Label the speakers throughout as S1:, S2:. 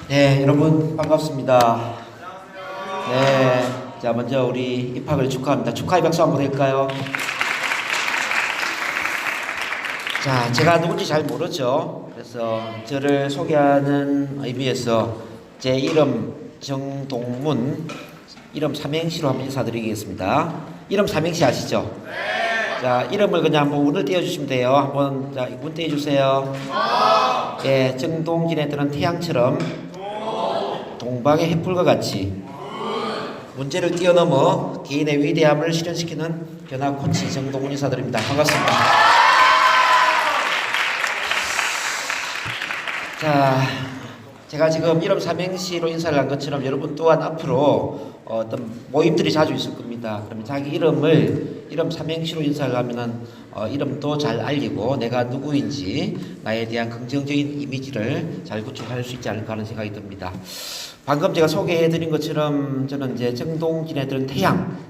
S1: 네, 여러분 반갑습니다. 네, 자 먼저 우리 입학을 축하합니다. 축하의 박수 한번 드릴까요? 자, 제가 누군지 잘 모르죠. 그래서 저를 소개하는 의미에서 제 이름 정동문, 이름 삼행시로 한번 인사드리겠습니다. 이름 삼행시 아시죠? 자, 이름을 그냥 한번 운을 띄워주시면 돼요. 한번 자, 운 띄워주세요. 예, 정동진에 뜨는 태양처럼 동방의 햇불과 같이 문제를 뛰어넘어 개인의 위대함을 실현시키는 변화 코치 정동훈 인사드립니다. 반갑습니다. 자, 제가 지금 이름 삼행시로 인사를 한 것처럼 여러분 또한 앞으로 어떤 모임들이 자주 있을 겁니다. 그러면 자기 이름 삼행시로 인사를 하면은 이름도 잘 알리고 내가 누구인지 나에 대한 긍정적인 이미지를 잘 구축할 수 있지 않을까 하는 생각이 듭니다. 방금 제가 소개해드린 것처럼 저는 이제 정동진에 들은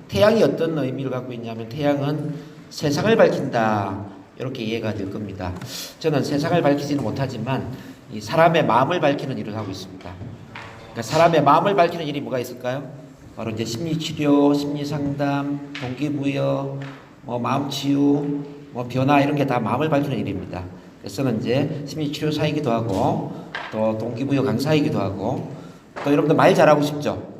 S1: 태양이 어떤 의미를 갖고 있냐면 태양은 세상을 밝힌다 이렇게 이해가 될 겁니다. 저는 세상을 밝히지는 못하지만 이 사람의 마음을 밝히는 일을 하고 있습니다. 그러니까 사람의 마음을 밝히는 일이 뭐가 있을까요? 바로 이제 심리치료, 심리상담, 동기부여, 마음치유, 변화 이런 게 다 마음을 밝히는 일입니다. 그래서 저는 이제 심리치료사이기도 하고 또 동기부여 강사이기도 하고 또 여러분들 말 잘하고 싶죠?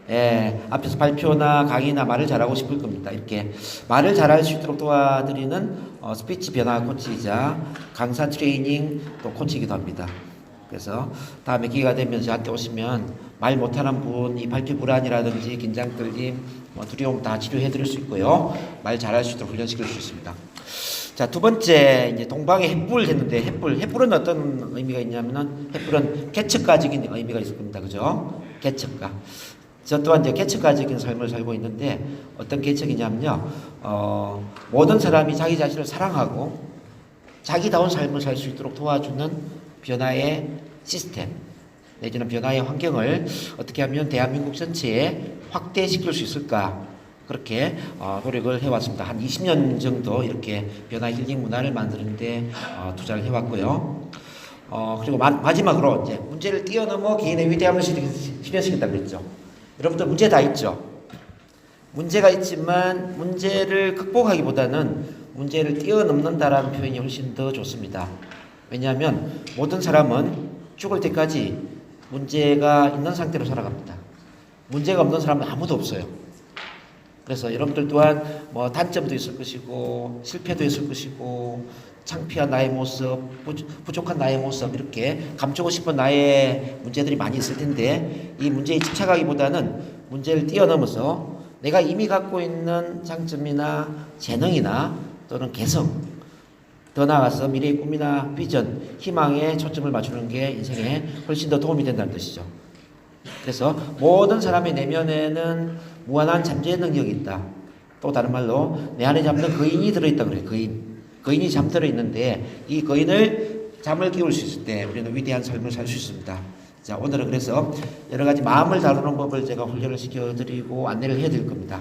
S1: 예, 앞에서 발표나 강의나 말을 잘하고 싶을 겁니다. 이렇게 말을 잘할 수 있도록 도와드리는 스피치 변화 코치이자 강사 트레이닝 또 코치이기도 합니다. 그래서 다음에 기회가 되면 저한테 오시면 말 못하는 분, 이 발표 불안이라든지 긴장 떨림, 두려움 다 치료해 드릴 수 있고요. 말 잘할 수 있도록 훈련시킬 수 있습니다. 자, 두 번째 이제 동방의 햇불 했는데 햇불은 어떤 의미가 있냐면은 햇불은 개척가적인 의미가 있을 겁니다. 그죠? 개척가. 저 또한 이제 개척가적인 삶을 살고 있는데 어떤 개척이냐면요. 모든 사람이 자기 자신을 사랑하고 자기다운 삶을 살 수 있도록 도와주는 변화의 시스템 내지는 변화의 환경을 어떻게 하면 대한민국 전체에 확대시킬 수 있을까 그렇게 노력을 해왔습니다. 한 20년 정도 이렇게 변화 힐링 문화를 만드는데 투자를 해왔고요. 그리고 마지막으로 이제 문제를 뛰어넘어 개인의 위대함을 실현시킨다고 그랬죠. 여러분들 문제 다 있죠. 문제가 있지만 문제를 극복하기보다는 문제를 뛰어넘는다라는 표현이 훨씬 더 좋습니다. 왜냐하면 모든 사람은 죽을 때까지 문제가 있는 상태로 살아갑니다. 문제가 없는 사람은 아무도 없어요. 그래서 여러분들 또한 단점도 있을 것이고 실패도 있을 것이고 창피한 나의 모습, 부족한 나의 모습 이렇게 감추고 싶은 나의 문제들이 많이 있을 텐데 이 문제에 집착하기보다는 문제를 뛰어넘어서 내가 이미 갖고 있는 장점이나 재능이나 또는 개성 더 나아가서 미래의 꿈이나 비전, 희망에 초점을 맞추는 게 인생에 훨씬 더 도움이 된다는 뜻이죠. 그래서 모든 사람의 내면에는 무한한 잠재의 능력이 있다. 또 다른 말로 내 안에 잠든 거인이 들어있다 그래요. 거인이 잠들어 있는데 이 거인을 잠을 깨울 수 있을 때 우리는 위대한 삶을 살 수 있습니다. 자, 오늘은 그래서 여러 가지 마음을 다루는 법을 제가 훈련을 시켜드리고 안내를 해드릴 겁니다.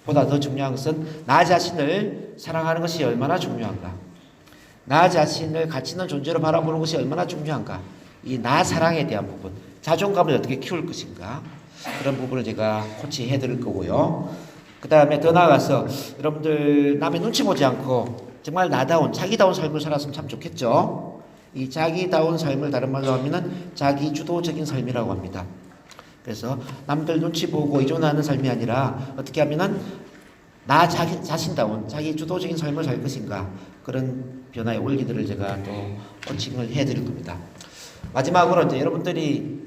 S1: 보다 더 중요한 것은 나 자신을 사랑하는 것이 얼마나 중요한가. 나 자신을 가치 있는 존재로 바라보는 것이 얼마나 중요한가. 이 나 사랑에 대한 부분, 자존감을 어떻게 키울 것인가. 그런 부분을 제가 코치해 드릴 거고요. 그 다음에 더 나아가서 여러분들 남의 눈치 보지 않고 정말 나다운 자기다운 삶을 살았으면 참 좋겠죠. 이 자기다운 삶을 다른 말로 하면은 자기 주도적인 삶이라고 합니다. 그래서 남들 눈치 보고 의존하는 삶이 아니라 어떻게 하면은 나 자신다운 자기 주도적인 삶을 살 것인가 그런 변화의 원리들을 제가 또 코칭을 해드릴 겁니다. 마지막으로 이제 여러분들이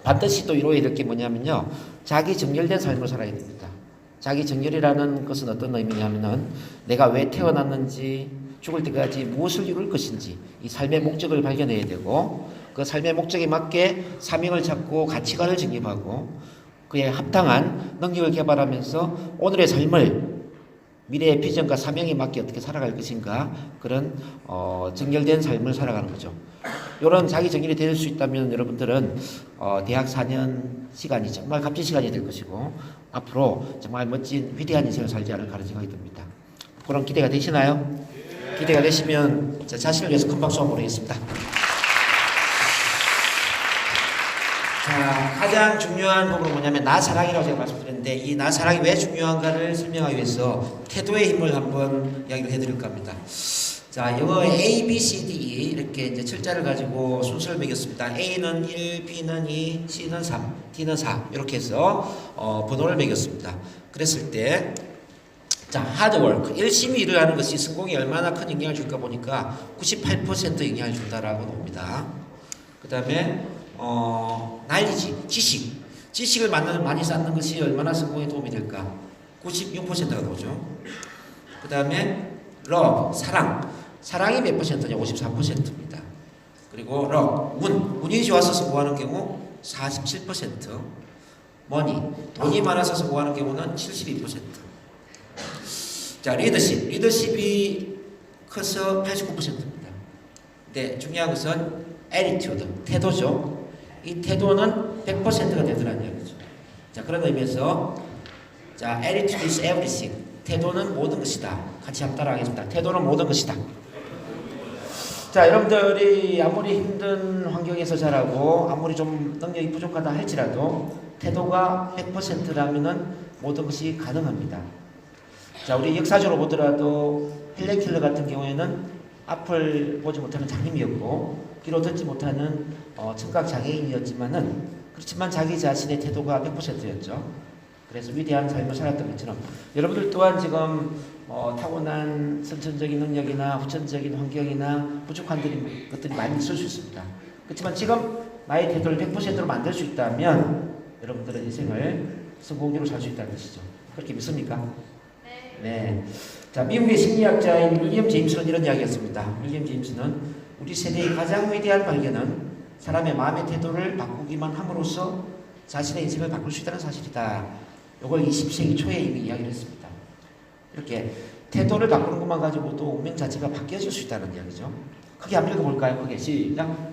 S1: 반드시 또 이루어야 될 게 뭐냐면요. 자기 정렬된 삶을 살아야 됩니다. 자기 정렬이라는 것은 어떤 의미냐면은 내가 왜 태어났는지 죽을 때까지 무엇을 이룰 것인지 이 삶의 목적을 발견해야 되고 그 삶의 목적에 맞게 사명을 찾고 가치관을 정립하고 그에 합당한 능력을 개발하면서 오늘의 삶을 미래의 비전과 사명에 맞게 어떻게 살아갈 것인가 그런 정렬된 삶을 살아가는 거죠. 이런 자기 정렬이 될 수 있다면 여러분들은 대학 4년 시간이 정말 값진 시간이 될 것이고 앞으로 정말 멋진 위대한 인생을 살지 않을까 하는 생각이 듭니다. 그런 기대가 되시나요? 기대가 되시면 제 자신을 위해서 큰 박수 한번 보내겠습니다. 자, 가장 중요한 부분은 뭐냐면 나 사랑이라고 제가 말씀드렸는데 이 나 사랑이 왜 중요한가를 설명하기 위해서 태도의 힘을 한번 이야기를 해드릴까 합니다. 자, 영어 A, B, C, D 이렇게 이제 철자를 가지고 순서를 매겼습니다. A는 1, B는 2, C는 3, D는 4 이렇게 해서 번호를 매겼습니다. 그랬을 때 자, 하드워크 열심히 일을 하는 것이 성공에 얼마나 큰 영향을 줄까 보니까 98% 영향을 준다라고 봅니다. 그 다음에 날리지 지식을 많이 쌓는 것이 얼마나 성공에 도움이 될까? 96%가 나오죠. 그 다음에 love 사랑이 몇 퍼센트냐? 54%입니다. 그리고 love 운이 좋아서 성공하는 경우 47%, 돈이 많아서 성공하는 경우는 72%. 자, 리더십이 커서 89%입니다. 근데 중요한 것은 attitude, 태도죠. 이 태도는 100%가 되더라는 얘기죠. 자, 그런 의미에서 자, attitude is everything. 태도는 모든 것이다. 같이 한번 따라하겠습니다. 태도는 모든 것이다. 자, 여러분들이 아무리 힘든 환경에서 자라고 아무리 좀 능력이 부족하다 할지라도 태도가 100%라면은 모든 것이 가능합니다. 자, 우리 역사적으로 보더라도 헬렌 켈러 같은 경우에는 앞을 보지 못하는 장님이었고 귀로 듣지 못하는 청각 장애인이었지만은 그렇지만 자기 자신의 태도가 100%였죠. 그래서 위대한 삶을 살았던 것처럼 여러분들 또한 지금 타고난 선천적인 능력이나 후천적인 환경이나 부족한 것들이 많이 있을 수 있습니다. 그렇지만 지금 나의 태도를 100%로 만들 수 있다면 여러분들은 인생을 성공적으로 살 수 있다는 것이죠. 그렇게 믿습니까? 네. 자, 미국의 심리학자인 윌리엄 제임스는 이런 이야기했습니다. 윌리엄 제임스는 우리 세대의 가장 위대한 발견은 사람의 마음의 태도를 바꾸기만 함으로써 자신의 인생을 바꿀 수 있다는 사실이다. 이걸 20세기 초에 이미 이야기를 했습니다. 이렇게 태도를 바꾸는 것만 가지고도 운명 자체가 바뀌어질 수 있다는 이야기죠. 크게 한번 읽어볼까요? 크게 시작.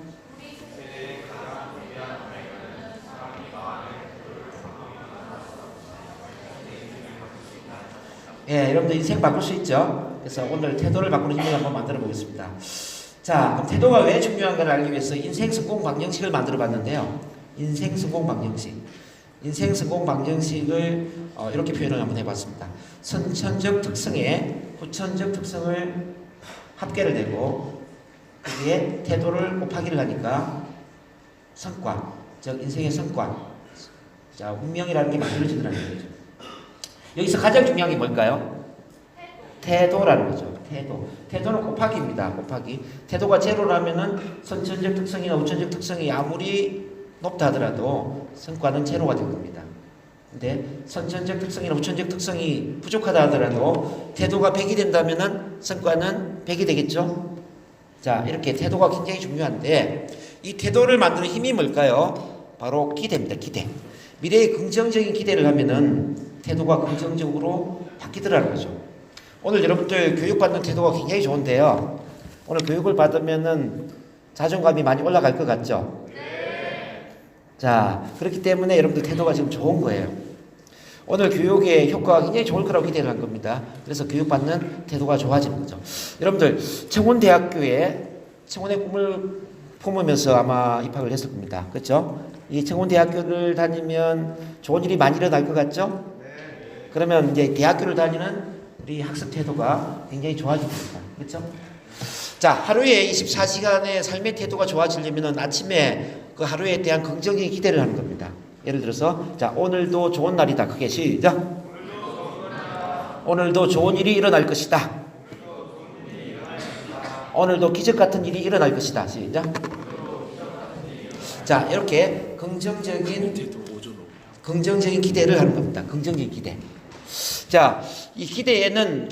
S1: 예, 여러분들 인생 바꿀 수 있죠. 그래서 오늘 태도를 바꾸는 힘을 한번 만들어 보겠습니다. 자, 그럼 태도가 왜 중요한가를 알기 위해서 인생 성공 방정식을 만들어 봤는데요. 인생 성공 방정식을 이렇게 표현을 한번 해봤습니다. 선천적 특성에 후천적 특성을 합계를 내고 그게 태도를 곱하기를 하니까 성과, 즉 인생의 성과, 자, 운명이라는 게 만들어지더라는 거죠. 여기서 가장 중요한 게 뭘까요? 태도라는 거죠. 태도는 곱하기입니다. 곱하기. 태도가 제로라면은 선천적 특성이나 후천적 특성이 아무리 높다 하더라도 성과는 제로가 될 겁니다. 근데 선천적 특성이나 후천적 특성이 부족하다 하더라도 태도가 100이 된다면은 성과는 100이 되겠죠? 자, 이렇게 태도가 굉장히 중요한데 이 태도를 만드는 힘이 뭘까요? 바로 기대입니다. 기대. 미래에 긍정적인 기대를 하면은 태도가 긍정적으로 바뀌더라는 거죠. 오늘 여러분들 교육받는 태도가 굉장히 좋은데요. 오늘 교육을 받으면은 자존감이 많이 올라갈 것 같죠? 네. 자, 그렇기 때문에 여러분들 태도가 지금 좋은 거예요. 오늘 교육의 효과가 굉장히 좋을 거라고 기대를 한 겁니다. 그래서 교육받는 태도가 좋아지는 거죠. 여러분들 청운대학교에 청운의 꿈을 품으면서 아마 입학을 했을 겁니다. 그렇죠? 이 청운대학교를 다니면 좋은 일이 많이 일어날 것 같죠? 그러면 이제 대학교를 다니는 우리 학습 태도가 굉장히 좋아집니다. 그렇죠? 자, 하루에 24시간의 삶의 태도가 좋아지려면 아침에 그 하루에 대한 긍정적인 기대를 하는 겁니다. 예를 들어서 자, 오늘도 좋은 날이다. 크게 시작. 오늘도 좋은 일이 일어날 것이다. 오늘도 기적 같은 일이 일어날 것이다. 시작. 자, 이렇게 긍정적인 기대를 하는 겁니다. 긍정적인 기대. 자, 이 기대에는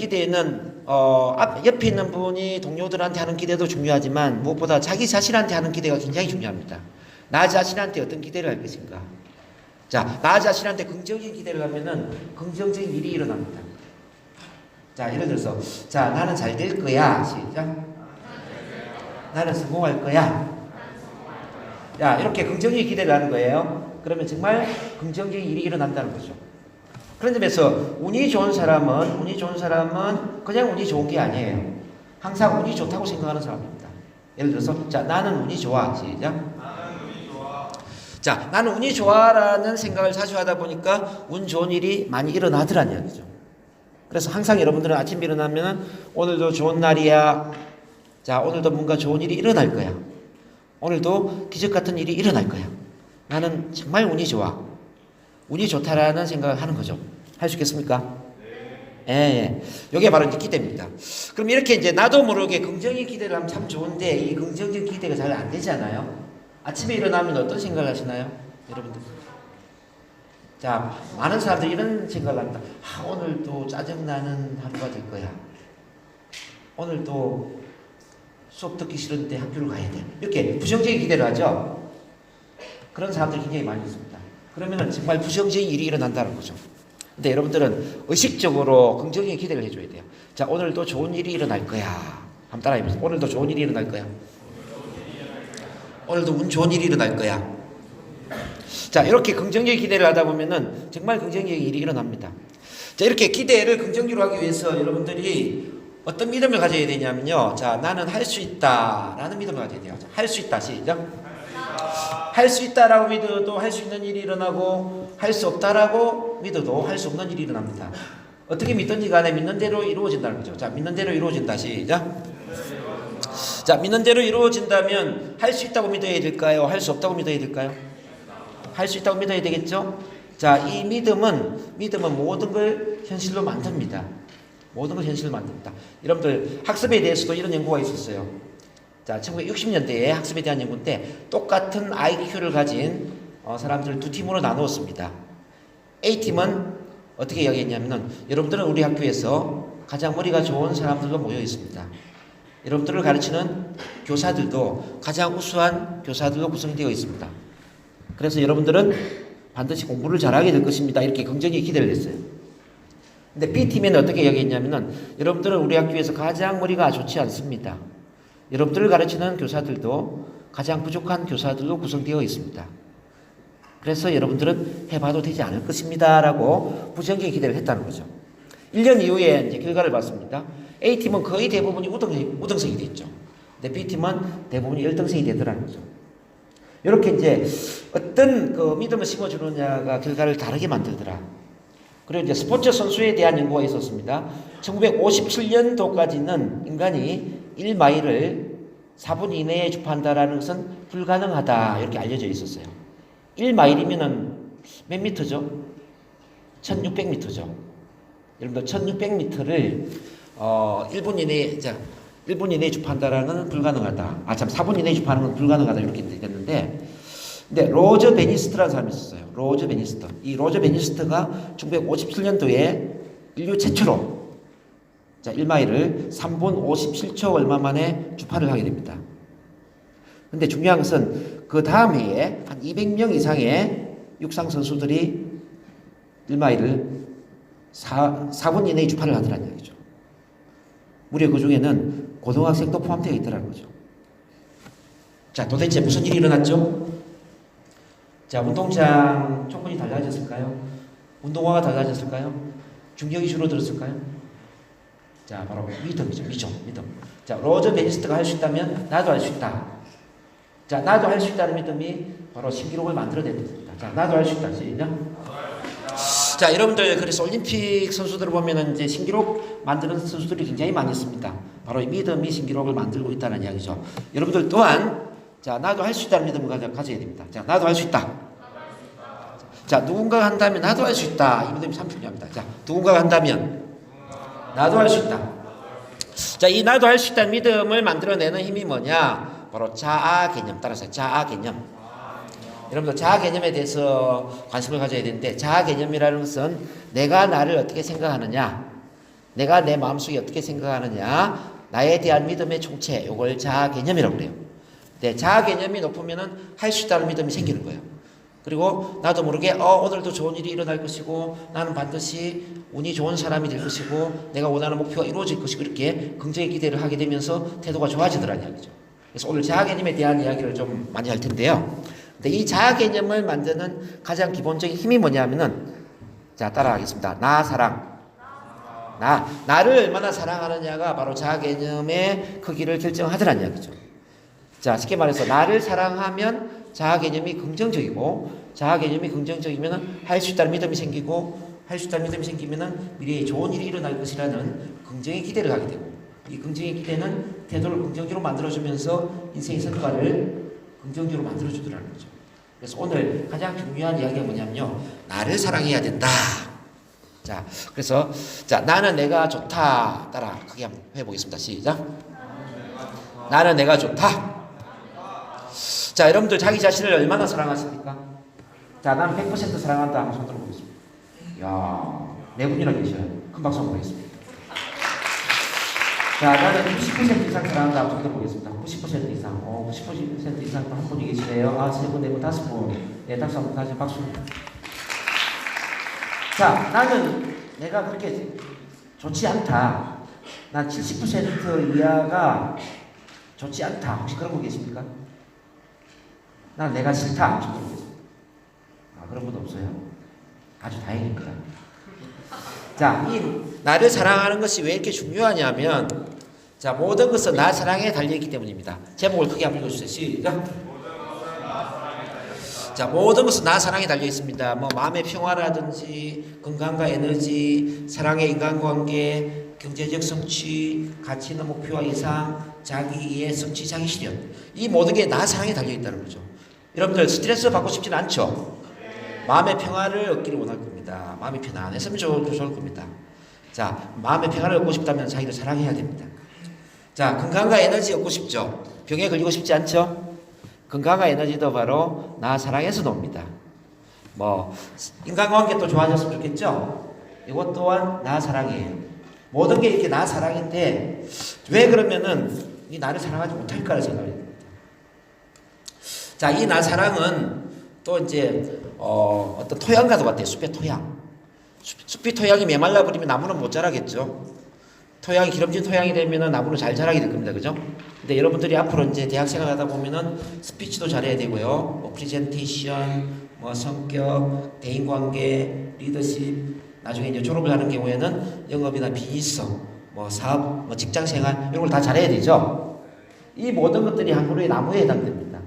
S1: 옆에 있는 분이 동료들한테 하는 기대도 중요하지만 무엇보다 자기 자신한테 하는 기대가 굉장히 중요합니다. 나 자신한테 어떤 기대를 할 것인가. 자, 나 자신한테 긍정적인 기대를 하면은 긍정적인 일이 일어납니다. 자, 예를 들어서 자, 나는 잘 될 거야. 시작. 나는 성공할 거야. 자, 이렇게 긍정적인 기대를 하는 거예요. 그러면 정말 긍정적인 일이 일어난다는 거죠. 그런 점에서 운이 좋은 사람은 그냥 운이 좋은 게 아니에요. 항상 운이 좋다고 생각하는 사람입니다. 예를 들어서 자, 나는 운이 좋아. 시작. 자, 나는 운이 좋아라는 생각을 자주 하다 보니까 운 좋은 일이 많이 일어나더란 이야기죠. 그래서 항상 여러분들은 아침에 일어나면 오늘도 좋은 날이야. 자, 오늘도 뭔가 좋은 일이 일어날 거야. 오늘도 기적 같은 일이 일어날 거야. 나는 정말 운이 좋아. 운이 좋다라는 생각을 하는 거죠. 할 수 있겠습니까? 예. 이게 바로 이제 기대입니다. 그럼 이렇게 이제 나도 모르게 긍정의 기대를 하면 참 좋은데 이 긍정적 기대가 잘 안 되잖아요. 아침에 일어나면 어떤 생각을 하시나요? 여러분들. 자, 많은 사람들이 이런 생각을 합니다. 오늘도 짜증나는 하루가 될 거야. 오늘도 수업 듣기 싫은데 학교를 가야 돼. 이렇게 부정적인 기대를 하죠. 그런 사람들이 굉장히 많이 있습니다. 그러면 정말 부정적인 일이 일어난다는 거죠. 근데 여러분들은 의식적으로 긍정적인 기대를 해줘야 돼요. 자, 오늘도 좋은 일이 일어날 거야. 한번 따라해보세요. 오늘도 좋은 일이 일어날 거야. 오늘도 운 좋은 일이 일어날 거야. 자, 이렇게 긍정적인 기대를 하다 보면은 정말 긍정적인 일이 일어납니다. 자, 이렇게 기대를 긍정적으로 하기 위해서 여러분들이 어떤 믿음을 가져야 되냐면요. 자, 나는 할 수 있다. 라는 믿음을 가져야 돼요. 할 수 있다. 시작. 할 수 있다라고 믿어도 할 수 있는 일이 일어나고 할 수 없다라고 믿어도 할 수 없는 일이 일어납니다. 어떻게 믿든지 간에 믿는 대로 이루어진다는 거죠. 자, 믿는 대로 이루어진다. 시작. 자, 믿는 대로 이루어진다면 할 수 있다고 믿어야 될까요? 할 수 없다고 믿어야 될까요? 할 수 있다고 믿어야 되겠죠? 자, 이 믿음은 모든 걸 현실로 만듭니다. 모든 걸 현실로 만듭니다. 여러분들 학습에 대해서도 이런 연구가 있었어요. 자, 1960년대에 학습에 대한 연구인데 똑같은 IQ를 가진 사람들을 두 팀으로 나누었습니다. A팀은 어떻게 이야기했냐면 여러분들은 우리 학교에서 가장 머리가 좋은 사람들로 모여 있습니다. 여러분들을 가르치는 교사들도 가장 우수한 교사들로 구성되어 있습니다. 그래서 여러분들은 반드시 공부를 잘하게 될 것입니다. 이렇게 긍정의 기대를 했어요. 근데 B팀에는 어떻게 이야기했냐면 여러분들은 우리 학교에서 가장 머리가 좋지 않습니다. 여러분들을 가르치는 교사들도 가장 부족한 교사들로 구성되어 있습니다. 그래서 여러분들은 해봐도 되지 않을 것입니다. 라고 부정적인 기대를 했다는 거죠. 1년 이후에 이제 결과를 봤습니다. A팀은 거의 대부분이 우등생이 됐죠. 근데 B팀은 대부분이 열등생이 되더라는 거죠. 이렇게 이제 어떤 그 믿음을 심어주느냐가 결과를 다르게 만들더라. 그리고 이제 스포츠 선수에 대한 연구가 있었습니다. 1957년도까지는 인간이 1마일을 4분 이내에 주파한다라는 것은 불가능하다. 이렇게 알려져 있었어요. 1마일이면은 몇 미터죠? 1600m죠. 여러분들 1600m를 1분 이내에 주파한다라는 불가능하다. 4분 이내에 주파하는 건 불가능하다. 이렇게 되겠는데 근데 로저 베니스트라는 사람이 있었어요. 로저 베니스트. 이 로저 베니스트가 1957년도에 인류 최초로 1마일을 3분 57초 얼마 만에 주파를 하게 됩니다. 근데 중요한 것은 그 다음 해에 한 200명 이상의 육상 선수들이 1마일을 4분 이내에 주파를 하더라는 얘기죠. 무려 그 중에는 고등학생도 포함되어 있더라는 거죠. 자, 도대체 무슨 일이 일어났죠? 자, 운동장 조건이 달라졌을까요? 운동화가 달라졌을까요? 중력이 줄어들었을까요? 자, 바로 믿음이죠. 믿음. 자, 로저 베니스트가 할 수 있다면 나도 할 수 있다. 자, 나도 할 수 있다는 믿음이 바로 신기록을 만들어냈습니다. 자, 나도 할 수 있다. 시작. 자, 여러분들 그래서 올림픽 선수들을 보면은 이제 신기록 만드는 선수들이 굉장히 많이 있습니다. 바로 이 믿음이 신기록을 만들고 있다는 이야기죠. 여러분들 또한 자, 나도 할 수 있다는 믿음을 가져야 됩니다. 자, 나도 할 수 있다. 자, 누군가가 한다면 나도 할 수 있다. 이 믿음이 참 중요합니다. 자, 누군가가 한다면 나도 할 수 있다. 자, 이 나도 할 수 있다는 믿음을 만들어내는 힘이 뭐냐? 바로 자아 개념. 따라서 자아 개념. 여러분들 자아 개념에 대해서 관심을 가져야 되는데 자아 개념이라는 것은 내가 나를 어떻게 생각하느냐, 내가 내 마음속에 어떻게 생각하느냐, 나에 대한 믿음의 총체, 이걸 자아 개념이라고 그래요. 네, 자아 개념이 높으면은 할 수 있다는 믿음이 생기는 거예요. 그리고 나도 모르게 오늘도 좋은 일이 일어날 것이고 나는 반드시 운이 좋은 사람이 될 것이고 내가 원하는 목표가 이루어질 것이고 이렇게 긍정의 기대를 하게 되면서 태도가 좋아지더라는 이야기죠. 그래서 오늘 자아 개념에 대한 이야기를 좀 많이 할 텐데요. 근데 이 자아 개념을 만드는 가장 기본적인 힘이 뭐냐면은 자, 따라하겠습니다. 나 사랑. 나를 얼마나 사랑하느냐가 바로 자아 개념의 크기를 결정하더라는 이야기죠. 자, 쉽게 말해서 나를 사랑하면 자아 개념이 긍정적이고, 자아 개념이 긍정적이면 할 수 있다는 믿음이 생기고, 할 수 있다는 믿음이 생기면 미래에 좋은 일이 일어날 것이라는 긍정의 기대를 하게 되고, 이 긍정의 기대는 태도를 긍정적으로 만들어주면서 인생의 성과를 긍정적으로 만들어주더라는 거죠. 그래서 오늘 가장 중요한 이야기가 뭐냐면요, 나를 사랑해야 된다. 자, 그래서 자, 나는 내가 좋다. 따라 크게 한번 해보겠습니다. 시작. 나는 내가 좋다. 자, 여러분들 자기 자신을 얼마나 사랑하십니까? 자, 나는 100% 사랑한다. 한번 손 들어보겠습니다. 이야, 네 분이나 계셔요. 큰 박수 한번 보겠습니다. 자, 나는 90% 이상 사랑한다. 한번 손 들어보겠습니다. 90% 이상. 90% 이상 한 분이 계시네요. 아, 세 분, 네 분, 다섯 분. 네, 다시 한번 다시 박수. 자, 나는 내가 그렇게 좋지 않다. 난 70% 이하가 좋지 않다. 혹시 그런 분 계십니까? 난 내가 싫다. 혹시 그런 분 계십니까? 아, 그런 분 없어요? 아주 다행입니다. 자, 이 나를 사랑하는 것이 왜 이렇게 중요하냐면, 자, 모든 것은 나 사랑에 달려있기 때문입니다. 제목을 크게 한번 읽어주세요. 시작. 자, 모든 것은 나 사랑에 달려 있습니다. 뭐 마음의 평화라든지 건강과 에너지, 사랑의 인간관계, 경제적 성취, 가치 있는 목표와 이상, 자기 이해, 성취, 자기 실현. 이 모든 게 나 사랑에 달려 있다는 거죠. 여러분들 스트레스 받고 싶지는 않죠? 마음의 평화를 얻기를 원할 겁니다. 마음이 편안했으면 좋을 겁니다. 자, 마음의 평화를 얻고 싶다면 자기를 사랑해야 됩니다. 자, 건강과 에너지 얻고 싶죠? 병에 걸리고 싶지 않죠? 건강과 에너지도 바로 나 사랑에서 나옵니다. 뭐 인간관계도 좋아졌으면 좋겠죠? 이것 또한 나 사랑이에요. 모든 게 이렇게 나 사랑인데 왜 그러면은 이 나를 사랑하지 못할까를 생각해야 됩니다. 자, 이 나 사랑은 또 이제 어떤 토양과도 같아요. 숲의 토양. 숲이 토양이 메말라 버리면 나무는 못 자라겠죠. 토양이 기름진 토양이 되면은 나무는 잘 자라게 될 겁니다. 그죠? 근데 여러분들이 앞으로 이제 대학생활 하다 보면은 스피치도 잘해야 되고요. 뭐 프레젠테이션, 뭐 성격, 대인관계, 리더십, 나중에 이제 졸업을 하는 경우에는 영업이나 비즈니스, 뭐 사업, 뭐 직장생활 이런 걸 다 잘해야 되죠. 이 모든 것들이 한 그루의 나무에 해당됩니다.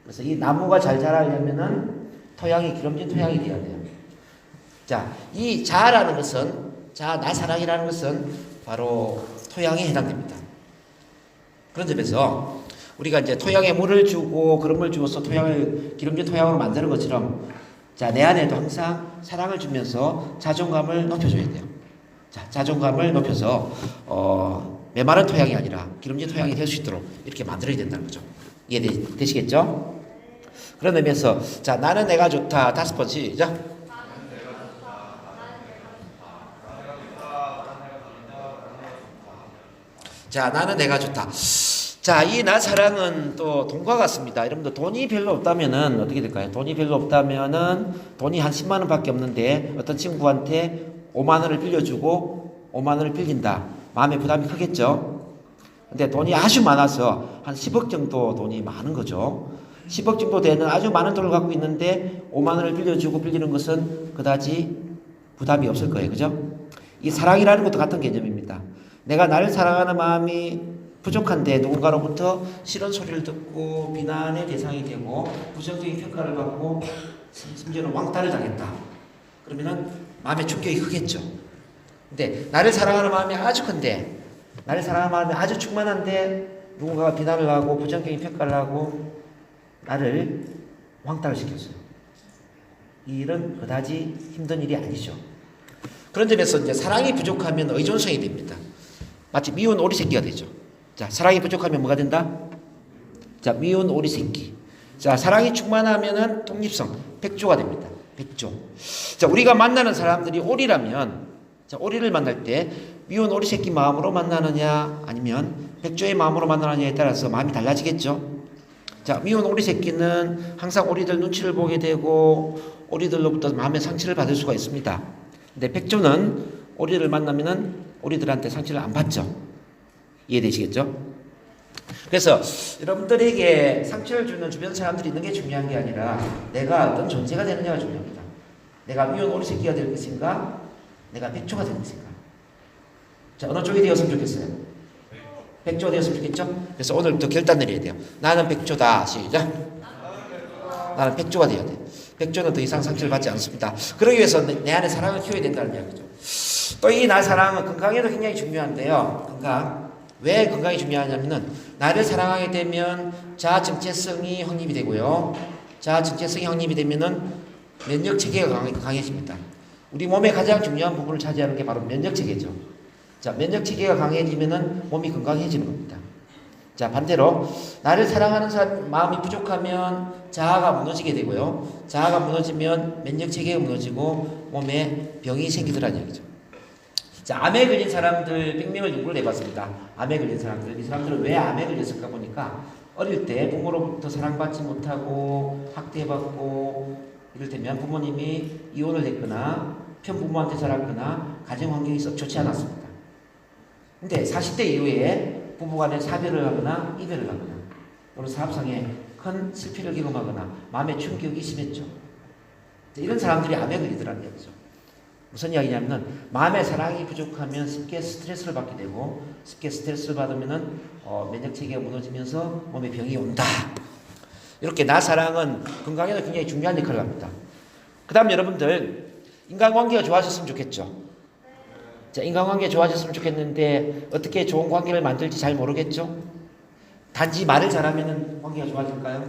S1: 그래서 이 나무가 잘 자라려면은 토양이 기름진 토양이 돼야 돼요. 자, 이 자라는 것은 나 사랑이라는 것은 바로 토양에 해당됩니다. 그런 점에서 우리가 이제 토양에 물을 주고 그런 주어서 토양을 기름진 토양으로 만드는 것처럼 자, 내 안에도 항상 사랑을 주면서 자존감을 높여줘야 돼요. 자, 자존감을 높여서 메마른 토양이 아니라 기름진 토양이 될 수 있도록 이렇게 만들어야 된다는 거죠. 이해되시겠죠? 그런 의미에서 자, 나는 내가 좋다. 5번 시작. 자, 나는 내가 좋다. 자, 이 나 사랑은 또 돈과 같습니다. 여러분들 돈이 별로 없다면은 어떻게 될까요? 돈이 별로 없다면은 돈이 한 10만 원밖에 없는데 어떤 친구한테 5만 원을 빌려주고 5만 원을 빌린다. 마음의 부담이 크겠죠? 근데 돈이 아주 많아서 한 10억 정도 돈이 많은 거죠. 10억 정도 되는 아주 많은 돈을 갖고 있는데 5만 원을 빌려주고 빌리는 것은 그다지 부담이 없을 거예요. 그죠? 이 사랑이라는 것도 같은 개념입니다. 내가 나를 사랑하는 마음이 부족한데 누군가로부터 싫은 소리를 듣고 비난의 대상이 되고 부정적인 평가를 받고 심지어는 왕따를 당했다. 그러면은 마음의 충격이 크겠죠. 근데 나를 사랑하는 마음이 아주 큰데, 나를 사랑하는 마음이 아주 충만한데 누군가가 비난을 하고 부정적인 평가를 하고 나를 왕따를 시켰어요. 이 일은 그다지 힘든 일이 아니죠. 그런 점에서 이제 사랑이 부족하면 의존성이 됩니다. 마치 미운 오리 새끼가 되죠. 자, 사랑이 부족하면 뭐가 된다? 자, 미운 오리 새끼. 자, 사랑이 충만하면은 독립성, 백조가 됩니다. 백조. 자, 우리가 만나는 사람들이 오리라면, 자, 오리를 만날 때 미운 오리 새끼 마음으로 만나느냐, 아니면 백조의 마음으로 만나느냐에 따라서 마음이 달라지겠죠. 자, 미운 오리 새끼는 항상 오리들 눈치를 보게 되고 오리들로부터 마음의 상처를 받을 수가 있습니다. 근데 백조는 오리를 만나면은 오리들한테 상처를 안 받죠. 이해되시겠죠? 그래서 여러분들에게 상처를 주는 주변 사람들이 있는 게 중요한 게 아니라 내가 어떤 존재가 되느냐가 중요합니다. 내가 미운 오리 새끼가 될 것인가? 내가 백조가 될 것인가? 자, 어느 쪽이 되었으면 좋겠어요? 백조가 되었으면 좋겠죠? 그래서 오늘부터 결단 내려야 돼요. 나는 백조다. 시작. 나는 백조가 돼야 돼. 백조는 더 이상 상처를 받지 않습니다. 그러기 위해서 내 안에 사랑을 키워야 된다는 이야기죠. 또 이 나 사랑은 건강에도 굉장히 중요한데요. 건강. 왜 건강이 중요하냐면은 나를 사랑하게 되면 자아 정체성이 확립이 되고요. 자아 정체성이 확립이 되면은 면역 체계가 강해집니다. 우리 몸의 가장 중요한 부분을 차지하는 게 바로 면역 체계죠. 자, 면역 체계가 강해지면은 몸이 건강해지는 겁니다. 자, 반대로 나를 사랑하는 사람 마음이 부족하면 자아가 무너지게 되고요. 자아가 무너지면 면역 체계가 무너지고 몸에 병이 생기더라는 얘기죠. 자, 암에 걸린 사람들 100명을 연구를 해봤습니다. 암에 걸린 사람들. 이 사람들은 왜 암에 걸렸을까 보니까 어릴 때 부모로부터 사랑받지 못하고 학대받고 이를테면 부모님이 이혼을 했거나 편부모한테 자랐거나 가정 환경이 썩 좋지 않았습니다. 근데 40대 이후에 부부간에 사별을 하거나 이별을 하거나 또는 사업상에 큰 실패를 경험하거나 마음의 충격이 심했죠. 이런 사람들이 암에 걸리더라는 얘기죠. 무슨 이야기냐면은 마음의 사랑이 부족하면 쉽게 스트레스를 받게 되고 쉽게 스트레스를 받으면은 면역 체계가 무너지면서 몸에 병이 온다. 이렇게 나 사랑은 건강에도 굉장히 중요한 역할을 합니다. 그 다음 여러분들 인간관계가 좋아졌으면 좋겠죠. 자, 인간관계 좋아졌으면 좋겠는데 어떻게 좋은 관계를 만들지 잘 모르겠죠? 단지 말을 잘하면 관계가 좋아질까요?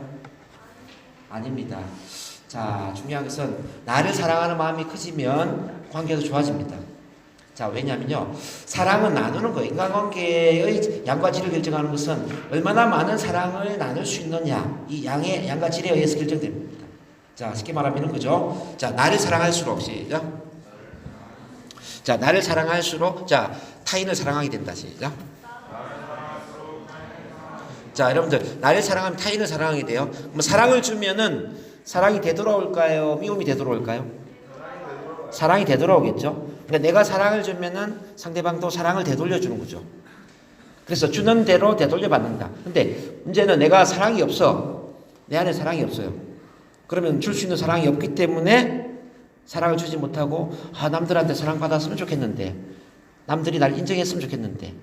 S1: 아닙니다. 자, 중요한 것은 나를 사랑하는 마음이 커지면 관계도 좋아집니다. 자, 왜냐면요. 사랑은 나누는 거예요. 인간관계의 양과 질을 결정하는 것은 얼마나 많은 사랑을 나눌 수 있느냐. 이 양과 질에 의해서 결정됩니다. 자, 쉽게 말하면 이런 거죠. 자, 나를 사랑할수록, 시작. 자, 나를 사랑할수록, 자, 타인을 사랑하게 된다. 시작. 자, 여러분들, 나를 사랑하면 타인을 사랑하게 돼요. 그럼 사랑을 주면은 사랑이 되돌아올까요? 미움이 되돌아올까요? 사랑이 되돌아오겠죠. 그러니까 내가 사랑을 주면은 상대방도 사랑을 되돌려주는 거죠. 그래서 주는 대로 되돌려 받는다. 근데 문제는 내가 사랑이 없어. 내 안에 사랑이 없어요. 그러면 줄 수 있는 사랑이 없기 때문에 사랑을 주지 못하고 남들한테 사랑받았으면 좋겠는데 남들이 날 인정했으면 좋겠는데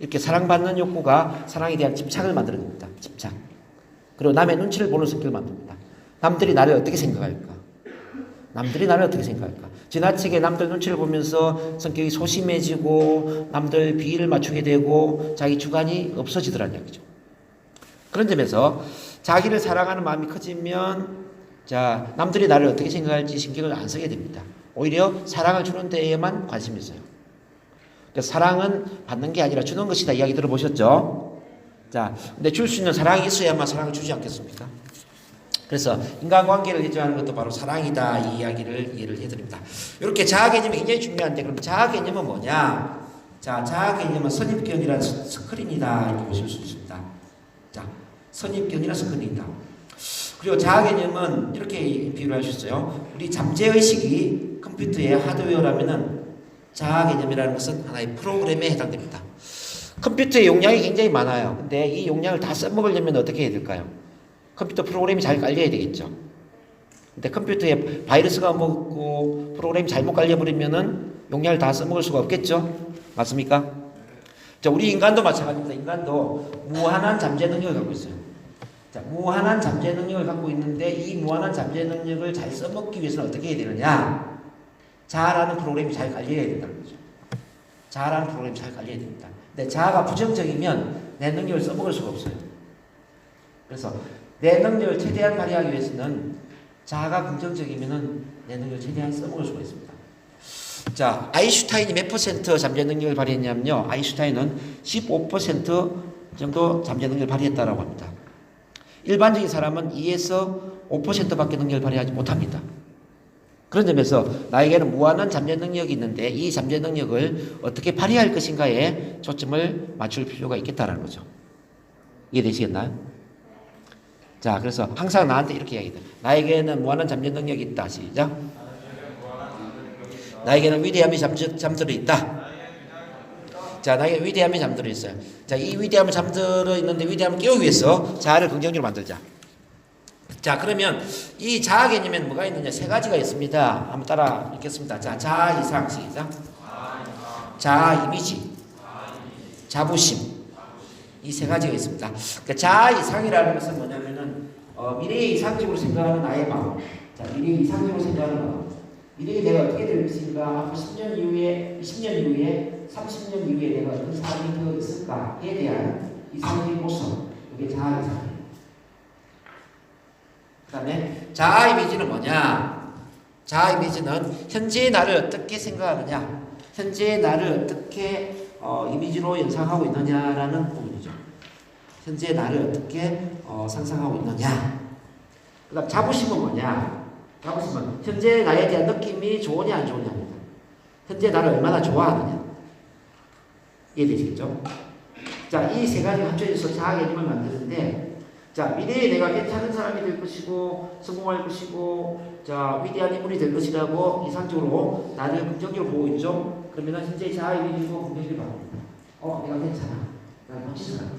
S1: 이렇게 사랑받는 욕구가 사랑에 대한 집착을 만들어냅니다. 집착. 그리고 남의 눈치를 보는 성격을 만듭니다. 남들이 나를 어떻게 생각할까? 남들이 나를 어떻게 생각할까? 지나치게 남들 눈치를 보면서 성격이 소심해지고 남들 비위를 맞추게 되고 자기 주관이 없어지더라는 얘기죠. 그런 점에서 자기를 사랑하는 마음이 커지면 자, 남들이 나를 어떻게 생각할지 신경을 안 쓰게 됩니다. 오히려 사랑을 주는 데에만 관심이 있어요. 그러니까 사랑은 받는 게 아니라 주는 것이다 이야기 들어보셨죠? 자, 근데 줄 수 있는 사랑이 있어야만 사랑을 주지 않겠습니까? 그래서 인간관계를 결정하는 것도 바로 사랑이다 이 이야기를 이해를 해드립니다. 이렇게 자아 개념이 굉장히 중요한데 그럼 자아 개념은 뭐냐? 자, 자아 개념은 선입견이라는 스크린이다 이렇게 보실 수 있습니다. 자, 선입견이라는 스크린이다. 그리고 자아 개념은 이렇게 비유를 할 수 있어요. 우리 잠재의식이 컴퓨터의 하드웨어라면은 자아 개념이라는 것은 하나의 프로그램에 해당됩니다. 컴퓨터의 용량이 굉장히 많아요. 근데 이 용량을 다 써먹으려면 어떻게 해야 될까요? 컴퓨터 프로그램이 잘 깔려야 되겠죠. 근데 컴퓨터에 바이러스가 먹고 프로그램이 잘못 깔려버리면은 용량을 다 써먹을 수가 없겠죠. 맞습니까? 자, 우리 인간도 마찬가지입니다. 인간도 무한한 잠재 능력을 갖고 있어요. 자, 무한한 잠재 능력을 갖고 있는데 이 무한한 잠재 능력을 잘 써먹기 위해서는 어떻게 해야 되느냐? 자아라는 프로그램이 잘 깔려야 된다는 거죠. 자아라는 프로그램이 잘 깔려야 됩니다. 근데 자아가 부정적이면 내 능력을 써먹을 수가 없어요. 그래서 내 능력을 최대한 발휘하기 위해서는 자아가 긍정적이면은 내 능력을 최대한 써먹을 수가 있습니다. 자, 아인슈타인이 몇 퍼센트 잠재 능력을 발휘했냐면요. 아인슈타인은 15% 정도 잠재 능력을 발휘했다라고 합니다. 일반적인 사람은 2에서 5%밖에 능력을 발휘하지 못합니다. 그런 점에서 나에게는 무한한 잠재 능력이 있는데 이 잠재 능력을 어떻게 발휘할 것인가에 초점을 맞출 필요가 있겠다라는 거죠. 이해되시겠나요? 자, 그래서 항상 나한테 이렇게 이야기해요. 나에게는 무한한 잠재 능력이 있다. 시작. 나에게는 위대함이 잠들어 있다. 자, 나에게 위대함이 잠들어 있어요. 자, 이 위대함이 잠들어 있는데 위대함을 깨우기 위해서 자아를 긍정적으로 만들자. 자, 그러면 이 자아 개념에는 뭐가 있느냐? 세 가지가 있습니다. 한번 따라 읽겠습니다. 자, 자아 이상 시작. 자아 이미지, 자부심. 이 세 가지가 있습니다. 그러니까 자아 이상이라는 것은 뭐냐면은 미래에 이상적으로 생각하는 나의 마음. 자, 미래에 이상적으로 생각하는 마음. 미래에 내가 어떻게 될 것인가, 앞으로 10년 이후에, 20년 이후에, 30년 이후에 내가 어떤 삶이 되어 있을까에 대한 이상적인 모습. 이게 자아 이상이에요. 그 다음에 자아 이미지는 뭐냐? 자아 이미지는 현재의 나를 어떻게 생각하느냐, 현재의 나를 어떻게 이미지로 연상하고 있느냐라는 부분이죠. 현재의 나를 어떻게 상상하고 있느냐. 그 다음 자부심은 뭐냐? 자부심은 현재 나에 대한 느낌이 좋으냐 안 좋으냐입니다. 현재 나를 얼마나 좋아하느냐. 이해되시겠죠? 자, 이 세 가지가 합쳐져서 자아 개념을 만드는데, 자, 미래에 내가 괜찮은 사람이 될 것이고 성공할 것이고 자, 위대한 인물이 될 것이라고 이상적으로 나를 긍정적으로 보고 있죠. 그러면 현재 자아 이미지도 긍정적으로 바뀝니다. 내가 괜찮아. 나 멋진 사람.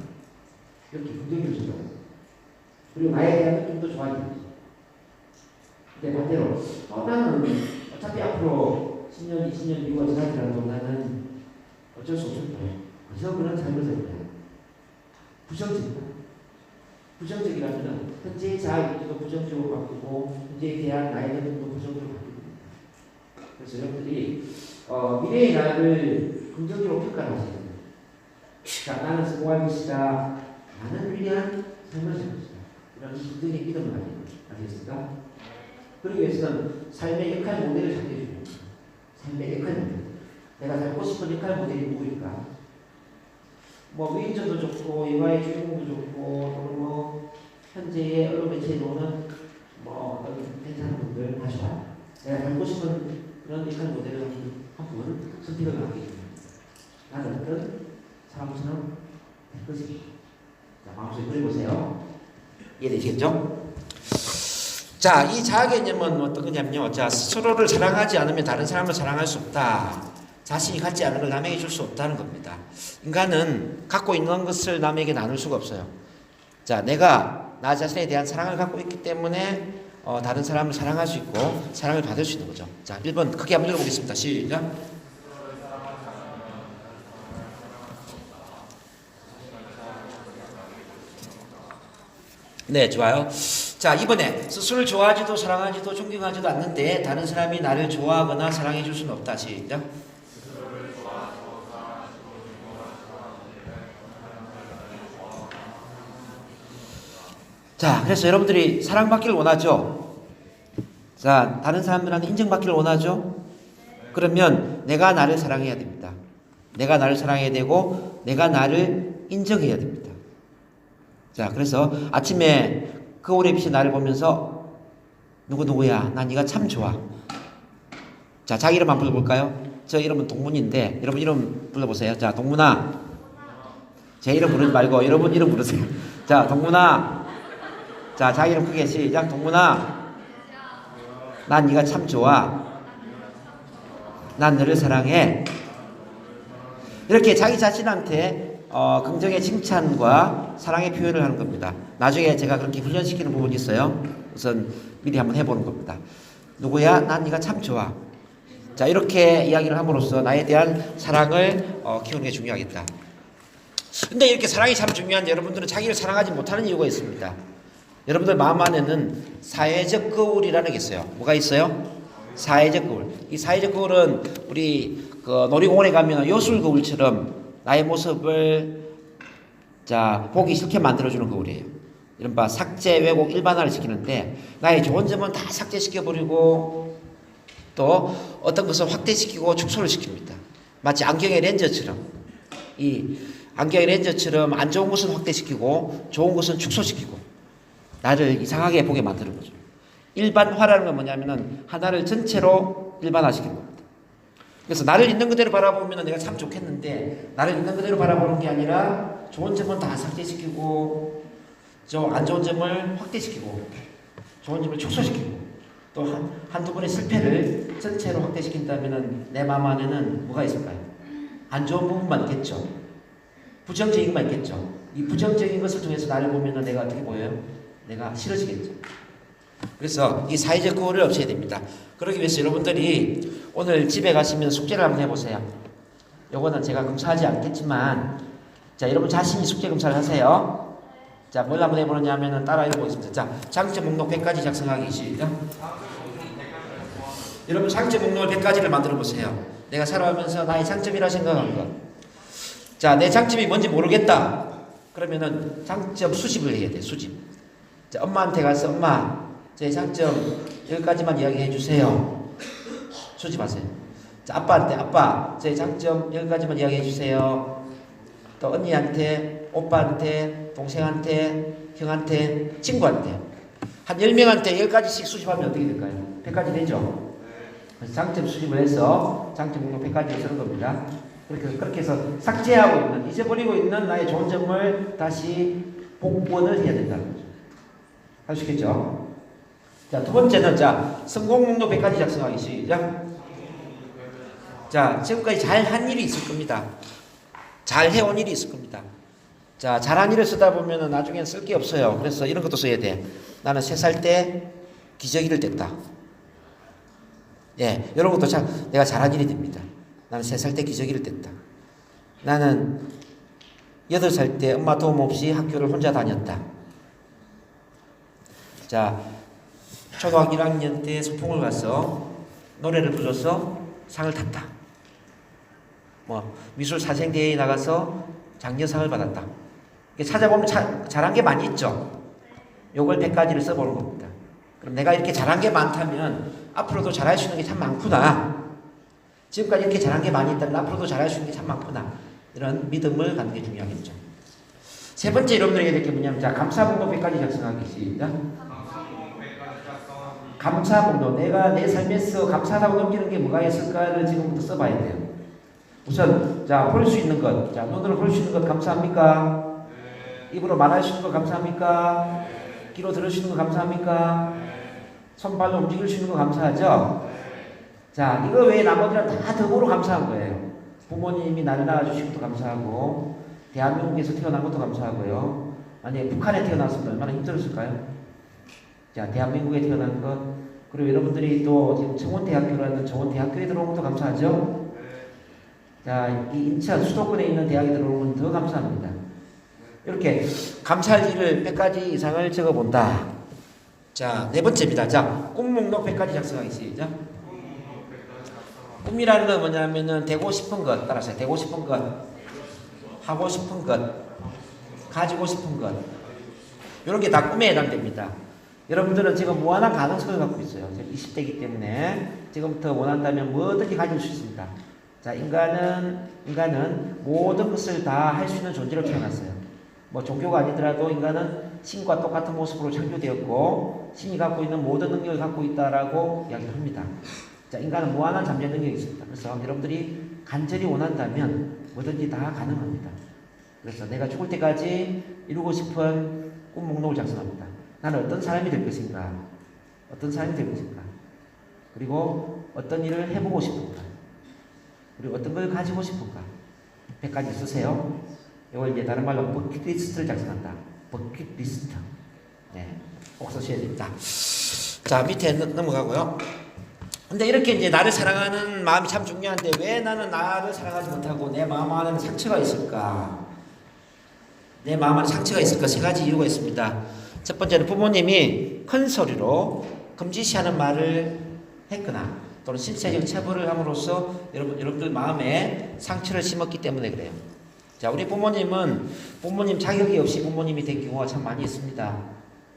S1: 이렇게 긍정적으로 생각해요. 그리고 나에 대한 느낌도 좋아집니다. 근데 반대로 나는 어차피 앞으로 10년, 20년 이후가 지나더라도 나는 어쩔 수 없을 거예요. 그래서 그런 삶을 살 거예요. 부정적이다. 부정적이라면 현재의 자아 이미지도 부정적으로 바뀌고 현재에 대한 나의 느낌도 부정적으로 바뀝니다. 그래서 여러분들이 미래의 나를 긍정적으로 평가하셔야 됩니다. 자, 나는 성공할 것이다. 나는 위대한 삶을 살 것이다. 이런 긍정의 믿음을 가지고 아시겠습니까? 그러기 위해서는 삶의 역할 모델을 찾게 해줍니다. 삶의 역할 모델. 내가 닮고 싶은 역할 모델이 누구일까? 뭐 위인전도 좋고 일화의 주인공도 좋고 또는 뭐 현재의 언론 매체에 나오는 뭐 어떤 괜찮은 분들 다 좋아요. 내가 닮고 싶은 그런 역할 모델을 한 분 선택을 하게 됩니다. 나는 어떤 사람처럼 될 것이다. 자, 마음속에 그려보세요. 이해되시겠죠? 자, 이 자아 개념은 어떤 거냐면요. 자, 스스로를 사랑하지 않으면 다른 사람을 사랑할 수 없다. 자신이 갖지 않은 걸 남에게 줄 수 없다는 겁니다. 인간은 갖고 있는 것을 남에게 나눌 수가 없어요. 자, 내가 나 자신에 대한 사랑을 갖고 있기 때문에 다른 사람을 사랑할 수 있고 사랑을 받을 수 있는 거죠. 자, 1번 크게 한번 읽어보겠습니다. 시작. 네, 좋아요. 자, 이번에 스스로를 좋아하지도 사랑하지도 존경하지도 않는데 다른 사람이 나를 좋아하거나 사랑해 줄 수는 없다. 시작. 자, 그래서 여러분들이 사랑받기를 원하죠? 자, 다른 사람들한테 인정받기를 원하죠? 그러면 내가 나를 사랑해야 됩니다. 내가 나를 사랑해야 되고 내가 나를 인정해야 됩니다. 자, 그래서 아침에 거울에 비친 나를 보면서 누구야? 난 네가 참 좋아. 자, 자기 이름 한번 불러볼까요? 저 이름은 동문인데 여러분 이름 불러보세요. 자, 동문아. 제 이름 부르지 말고 여러분 이름 부르세요. 자, 동문아. 자, 자기 이름 크게 시작. 동문아. 난 네가 참 좋아. 난 너를 사랑해. 이렇게 자기 자신한테 긍정의 칭찬과 사랑의 표현을 하는 겁니다. 나중에 제가 그렇게 훈련시키는 부분이 있어요. 우선 미리 한번 해보는 겁니다. 누구야? 난 네가 참 좋아. 자, 이렇게 이야기를 함으로써 나에 대한 사랑을 키우는 게 중요하겠다. 근데 이렇게 사랑이 참 중요한데 여러분들은 자기를 사랑하지 못하는 이유가 있습니다. 여러분들 마음 안에는 사회적 거울이라는 게 있어요. 뭐가 있어요? 사회적 거울. 이 사회적 거울은 우리 놀이공원에 가면 요술 거울처럼 나의 모습을 자 보기 싫게 만들어주는 거울이에요. 이른바 삭제, 왜곡, 일반화를 시키는데 나의 좋은 점은 다 삭제시켜버리고 또 어떤 것을 확대시키고 축소를 시킵니다. 마치 안경의 렌즈처럼 이 안경의 렌즈처럼 안 좋은 것은 확대시키고 좋은 것은 축소시키고 나를 이상하게 보게 만드는 거죠. 일반화라는 건 뭐냐면은 하나를 전체로 일반화시키는 겁니다. 그래서 나를 있는 그대로 바라보면 내가 참 좋겠는데 나를 있는 그대로 바라보는 게 아니라 좋은 점은 다 삭제시키고 좀 안 좋은 점을 확대시키고 좋은 점을 축소시키고 또 한두 번의 실패를 전체로 확대시킨다면 내 마음 안에는 뭐가 있을까요? 안 좋은 부분만 있겠죠. 부정적인 것만 있겠죠. 이 부정적인 것을 통해서 나를 보면 내가 어떻게 보여요? 내가 싫어지겠죠. 그래서 이 사회적 거울을 없애야 됩니다. 그러기 위해서 여러분들이 오늘 집에 가시면 숙제를 한번 해보세요. 요거는 제가 검사하지 않겠지만 자, 여러분 자신이 숙제 검사를 하세요. 자, 뭘 한번 해보느냐 하면은 따라 읽어보겠습니다. 자, 장점 목록 100가지 작성하기 시작. 여러분 장점 목록을 100가지를 만들어 보세요. 내가 살아가면서 나의 장점이라 생각한 것. 자, 내 장점이 뭔지 모르겠다. 그러면은 장점 수집을 해야 돼. 수집. 자, 엄마한테 가서 엄마, 제 장점 10가지만 이야기해 주세요. 수집하세요. 자, 아빠한테 아빠, 제 장점 10가지만 이야기해 주세요. 또 언니한테, 오빠한테, 동생한테, 형한테, 친구한테 한 10명한테 10가지씩 수집하면 어떻게 될까요? 100가지 되죠? 그래서 장점 수집을 해서 장점 목록 100가지를 쓰는 겁니다. 그렇게 해서 삭제하고 있는, 잊어버리고 있는 나의 좋은 점을 다시 복원을 해야 된다는 거죠. 할 수 있겠죠? 자, 두 번째는 자, 성공 목록 100가지 작성하기 시작. 자, 지금까지 잘 한 일이 있을 겁니다. 잘 해온 일이 있을 겁니다. 자, 잘한 일을 쓰다 보면은 나중엔 쓸 게 없어요. 그래서 이런 것도 써야 돼. 나는 3살 때 기저귀를 뗐다. 예, 이런 것도 참 내가 잘한 일이 됩니다. 나는 3살 때 기저귀를 뗐다. 나는 8살 때 엄마 도움 없이 학교를 혼자 다녔다. 자, 초등학교 1학년 때 소풍을 가서 노래를 불러서 상을 탔다. 뭐 미술 사생대회에 나가서 장려상을 받았다. 찾아보면 잘한 게 많이 있죠. 요걸 100가지를 써보는 겁니다. 그럼 내가 이렇게 잘한 게 많다면 앞으로도 잘할 수 있는 게 참 많구나. 지금까지 이렇게 잘한 게 많이 있다면 앞으로도 잘할 수 있는 게 참 많구나. 이런 믿음을 갖는 게 중요하겠죠. 세 번째 여러분들이 해야 될 게 뭐냐면 자, 감사목록 100가지 작성하기 시작. 감사목록. 내가 내 삶에서 감사하다고 느끼는 게 뭐가 있을까를 지금부터 써봐야 돼요. 우선 자, 볼 수 있는 것. 자, 눈으로 볼 수 있는 것 감사합니까? 입으로 말할 수 있는 거 감사합니까? 귀로 들을 수 있는 거 감사합니까? 손발로 움직일 수 있는 거 감사하죠? 자, 이거 외에 나머지는 다 덤으로 감사한 거예요. 부모님이 나를 낳아주신 것도 감사하고, 대한민국에서 태어난 것도 감사하고요. 만약에 북한에 태어났으면 얼마나 힘들었을까요? 자, 대한민국에 태어난 것, 그리고 여러분들이 또 지금 청원대학교라는 좋은 대학교에 들어온 것도 감사하죠? 자, 이 인천 수도권에 있는 대학에 들어온 건 더 감사합니다. 이렇게 감사할 일을 100가지 이상을 적어본다. 자, 네 번째입니다. 자, 꿈 목록 100가지 작성하기 시작. 꿈이라는 건 뭐냐면은 되고 싶은 것, 따라서 되고 싶은 것, 하고 싶은 것, 가지고 싶은 것, 이런 게 다 꿈에 해당됩니다. 여러분들은 지금 무한한 가능성을 갖고 있어요. 20대이기 때문에 지금부터 원한다면 뭐든지 가질 수 있습니다. 자, 인간은 모든 것을 다 할 수 있는 존재로 태어났어요. 뭐 종교가 아니더라도 인간은 신과 똑같은 모습으로 창조되었고 신이 갖고 있는 모든 능력을 갖고 있다라고 이야기를 합니다. 자, 인간은 무한한 잠재 능력이 있습니다. 그래서 여러분들이 간절히 원한다면 뭐든지 다 가능합니다. 그래서 내가 죽을 때까지 이루고 싶은 꿈 목록을 작성합니다. 나는 어떤 사람이 될 것인가? 어떤 사람이 될 것인가? 그리고 어떤 일을 해보고 싶은가? 그리고 어떤 걸 가지고 싶은가? 100가지 쓰세요. 이걸 이제 다른 말로 버킷리스트를 작성한다. 버킷리스트. 네, 꼭 쓰셔야 됩니다. 자, 밑에 넘어가고요. 근데 이렇게 이제 나를 사랑하는 마음이 참 중요한데 왜 나는 나를 사랑하지 못하고 내 마음 안에 상처가 있을까? 내 마음 안에 상처가 있을까? 3가지 이유가 있습니다. 첫 번째는 부모님이 큰 소리로 금지시하는 말을 했거나 또는 신체적 처벌을 함으로써 여러분들 마음에 상처를 심었기 때문에 그래요. 자, 우리 부모님 자격이 없이 부모님이 된 경우가 참 많이 있습니다.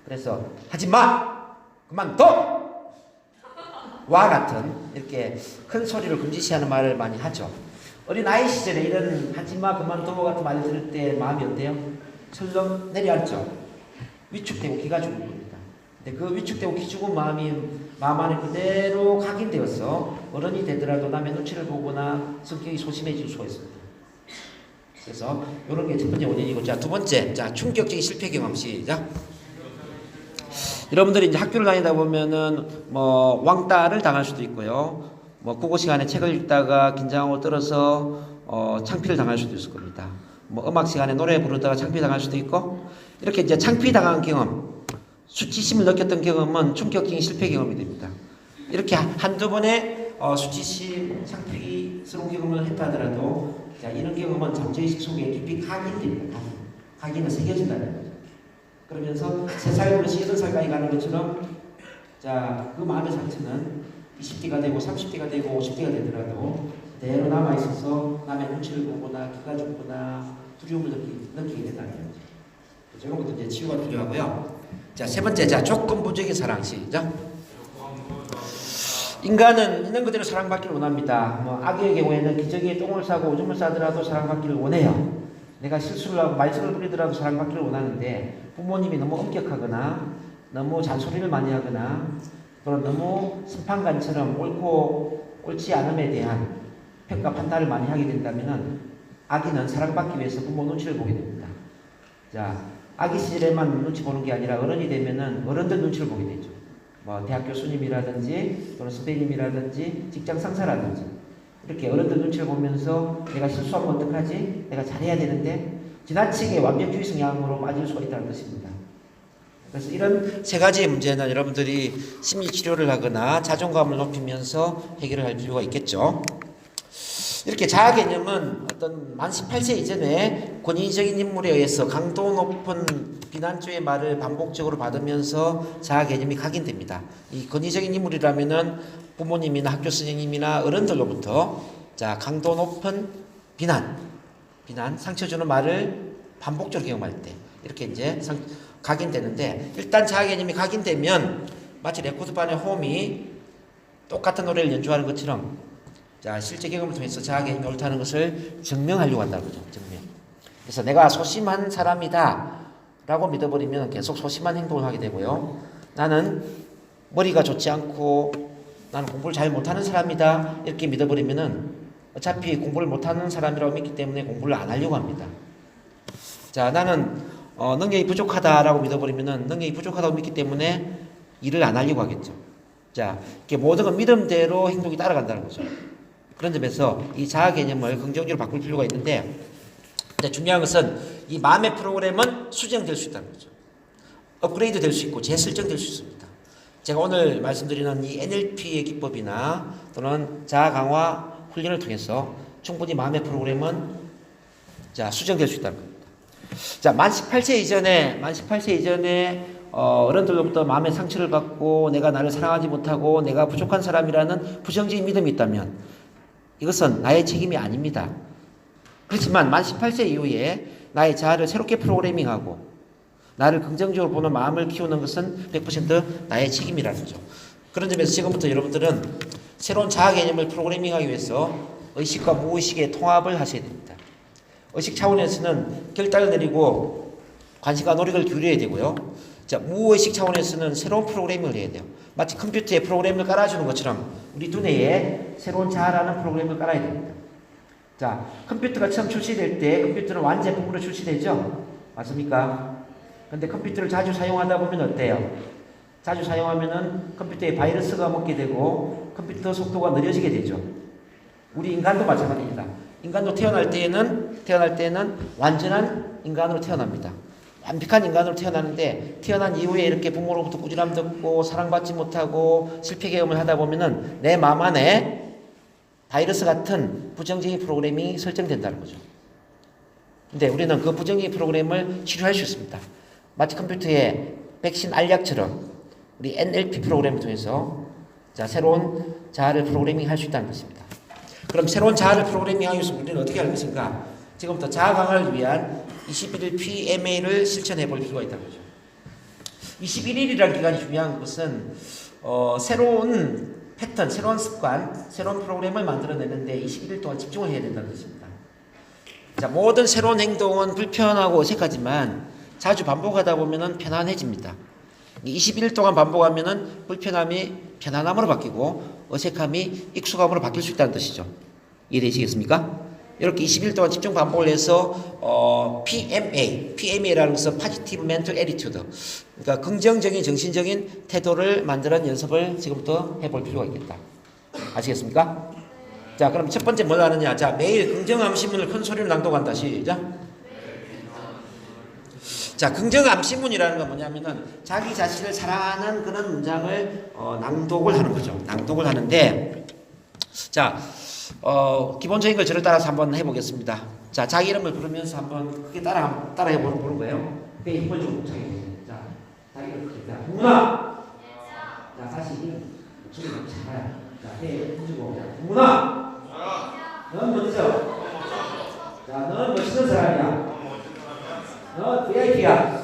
S1: 그래서 하지 마! 그만둬! 와 같은 이렇게 큰 소리로 금지시하는 말을 많이 하죠. 어린 아이 시절에 이런 하지 마, 그만둬 같은 말을 들을 때 마음이 어때요? 철렁 내려앉죠. 위축되고 기가 죽는 겁니다. 근데 그 위축되고 기 죽은 마음이 마음 안에 그대로 각인되어서 어른이 되더라도 남의 눈치를 보거나 성격이 소심해질 수가 있습니다. 그래서 이런 게 첫 번째 원인이고, 자, 두 번째, 자, 충격적인 실패 경험 시작. 여러분들이 이제 학교를 다니다 보면은 뭐 왕따를 당할 수도 있고요. 뭐 국어 시간에 책을 읽다가 긴장하고 떨어서 창피를 당할 수도 있을 겁니다. 뭐 음악 시간에 노래 부르다가 창피 당할 수도 있고, 이렇게 이제 창피 당한 경험, 수치심을 느꼈던 경험은 충격적인 실패 경험이 됩니다. 이렇게 한두 번의 수치심, 창피스러운 경험을 했다 하더라도 자, 이런 경험은 잠재의식 속에 깊이 각인됩니다. 각인은 새겨진다는 거죠. 그러면서 3살 버릇이 8살까지 가는 것처럼 자, 그 마음의 상처는 20대가 되고 30대가 되고 50대가 되더라도 그대로 남아있어서 남의 눈치를 보거나 기가 죽거나 두려움을 느끼게 된다는 거죠. 이런 것도 이제 치유가 필요하고요. 자, 세 번째, 자, 조건부적인 사랑. 시작. 인간은 있는 그대로 사랑받기를 원합니다. 아기의 경우에는 기저귀에 똥을 싸고 오줌을 싸더라도 사랑받기를 원해요. 내가 실수를 하고 말썽을 부리더라도 사랑받기를 원하는데 부모님이 너무 엄격하거나 너무 잔소리를 많이 하거나 또는 너무 심판관처럼 옳고 옳지 않음에 대한 평가 판단을 많이 하게 된다면 아기는 사랑받기 위해서 부모 눈치를 보게 됩니다. 자, 아기 시절에만 눈치 보는 게 아니라 어른이 되면은 어른들 눈치를 보게 되죠. 대학 교수님이라든지 또는 선배님이라든지 직장 상사라든지 이렇게 어른들 눈치를 보면서 내가 실수하면 어떡하지? 내가 잘해야 되는데 지나치게 완벽주의 성향으로 빠질 수가 있다는 것입니다. 그래서 이런 세 가지의 문제는 여러분들이 심리치료를 하거나 자존감을 높이면서 해결을 할 필요가 있겠죠. 이렇게 자아 개념은 어떤 만 18세 이전에 권위적인 인물에 의해서 강도 높은 비난조의 말을 반복적으로 받으면서 자아 개념이 각인됩니다. 이 권위적인 인물이라면은 부모님이나 학교 선생님이나 어른들로부터 자, 강도 높은 비난, 상처 주는 말을 반복적으로 경험할 때 이렇게 이제 각인되는데 일단 자아 개념이 각인되면 마치 레코드반의 홈이 똑같은 노래를 연주하는 것처럼 자, 실제 경험을 통해서 자아 개념이 옳다는 것을 증명하려고 한다는 거죠. 증명. 그래서 내가 소심한 사람이다 라고 믿어버리면 계속 소심한 행동을 하게 되고요. 나는 머리가 좋지 않고 나는 공부를 잘 못하는 사람이다 이렇게 믿어버리면은 어차피 공부를 못하는 사람이라고 믿기 때문에 공부를 안 하려고 합니다. 자, 나는 능력이 부족하다라고 믿어버리면은 능력이 부족하다고 믿기 때문에 일을 안 하려고 하겠죠. 자, 이렇게 모든 건 믿음대로 행동이 따라간다는 거죠. 그런 점에서 이 자아 개념을 긍정적으로 바꿀 필요가 있는데 중요한 것은 이 마음의 프로그램은 수정될 수 있다는 거죠. 업그레이드 될 수 있고 재설정될 수 있습니다. 제가 오늘 말씀드리는 이 NLP의 기법이나 또는 자아 강화 훈련을 통해서 충분히 마음의 프로그램은 자, 수정될 수 있다는 겁니다. 자, 만 18세 이전에 어른들로부터 마음의 상처를 받고 내가 나를 사랑하지 못하고 내가 부족한 사람이라는 부정적인 믿음이 있다면 이것은 나의 책임이 아닙니다. 그렇지만 만 18세 이후에 나의 자아를 새롭게 프로그래밍하고 나를 긍정적으로 보는 마음을 키우는 것은 100% 나의 책임이라는 거죠. 그런 점에서 지금부터 여러분들은 새로운 자아 개념을 프로그래밍하기 위해서 의식과 무의식의 통합을 하셔야 됩니다. 의식 차원에서는 결단을 내리고 관심과 노력을 기울여야 되고요. 자, 무의식 차원에서는 새로운 프로그래밍을 해야 돼요. 마치 컴퓨터에 프로그램을 깔아주는 것처럼 우리 두뇌에 새로운 자아라는 프로그램을 깔아야 됩니다. 자, 컴퓨터가 처음 출시될 때 컴퓨터는 완제품으로 출시되죠? 맞습니까? 근데 컴퓨터를 자주 사용하다 보면 어때요? 자주 사용하면은 컴퓨터에 바이러스가 먹게 되고 컴퓨터 속도가 느려지게 되죠. 우리 인간도 마찬가지입니다. 인간도 태어날 때에는 완전한 인간으로 태어납니다. 완벽한 인간으로 태어나는데 태어난 이후에 이렇게 부모로부터 꾸지람 듣고 사랑받지 못하고 실패 경험을 하다 보면은 내 마음 안에 바이러스 같은 부정적인 프로그램이 설정된다는 거죠. 근데 우리는 그 부정적인 프로그램을 치료할 수 있습니다. 마치 컴퓨터의 백신 알약처럼 우리 NLP 프로그램을 통해서 자, 새로운 자아를 프로그래밍 할 수 있다는 것입니다. 그럼 새로운 자아를 프로그래밍 하기 위해서 우리는 어떻게 할 것인가? 지금부터 자아 강화를 위한 21일 PMA를 실천해 볼 필요가 있다는 거죠. 21일이라는 기간이 중요한 것은 새로운 패턴, 새로운 습관, 새로운 프로그램을 만들어내는데 21일 동안 집중을 해야 된다는 것입니다. 자, 모든 새로운 행동은 불편하고 어색하지만 자주 반복하다 보면 편안해집니다. 21일 동안 반복하면 불편함이 편안함으로 바뀌고 어색함이 익숙함으로 바뀔 수 있다는 뜻이죠. 이해되시겠습니까? 이렇게 20일 동안 집중 반복을 해서 PMA라는 것은 Positive Mental Attitude, 그러니까 긍정적인 정신적인 태도를 만드는 연습을 지금부터 해볼 필요가 있겠다. 아시겠습니까? 자, 그럼 첫 번째 뭘 하느냐? 자, 매일 긍정암 신문을 큰 소리로 낭독한다. 시작. 자, 긍정암 신문이라는 건 뭐냐면은 자기 자신을 사랑하는 그런 문장을 낭독을 하는 거죠. 낭독을 하는데, 자, 기본적인 걸 저를 따라서 한번 해보겠습니다. 자, 자기 이름을 부르면서 한번 크게 따라해 보는 거예요. 그 힘을 좀 차게. 자기를 크게. 자, 동문아. 자, 다시 저기 너무 작아요. 자, 배 흔들고. 자, 동문아. 넌 멋져. 자, 너는 멋있는 사람이야. 너 VIP야.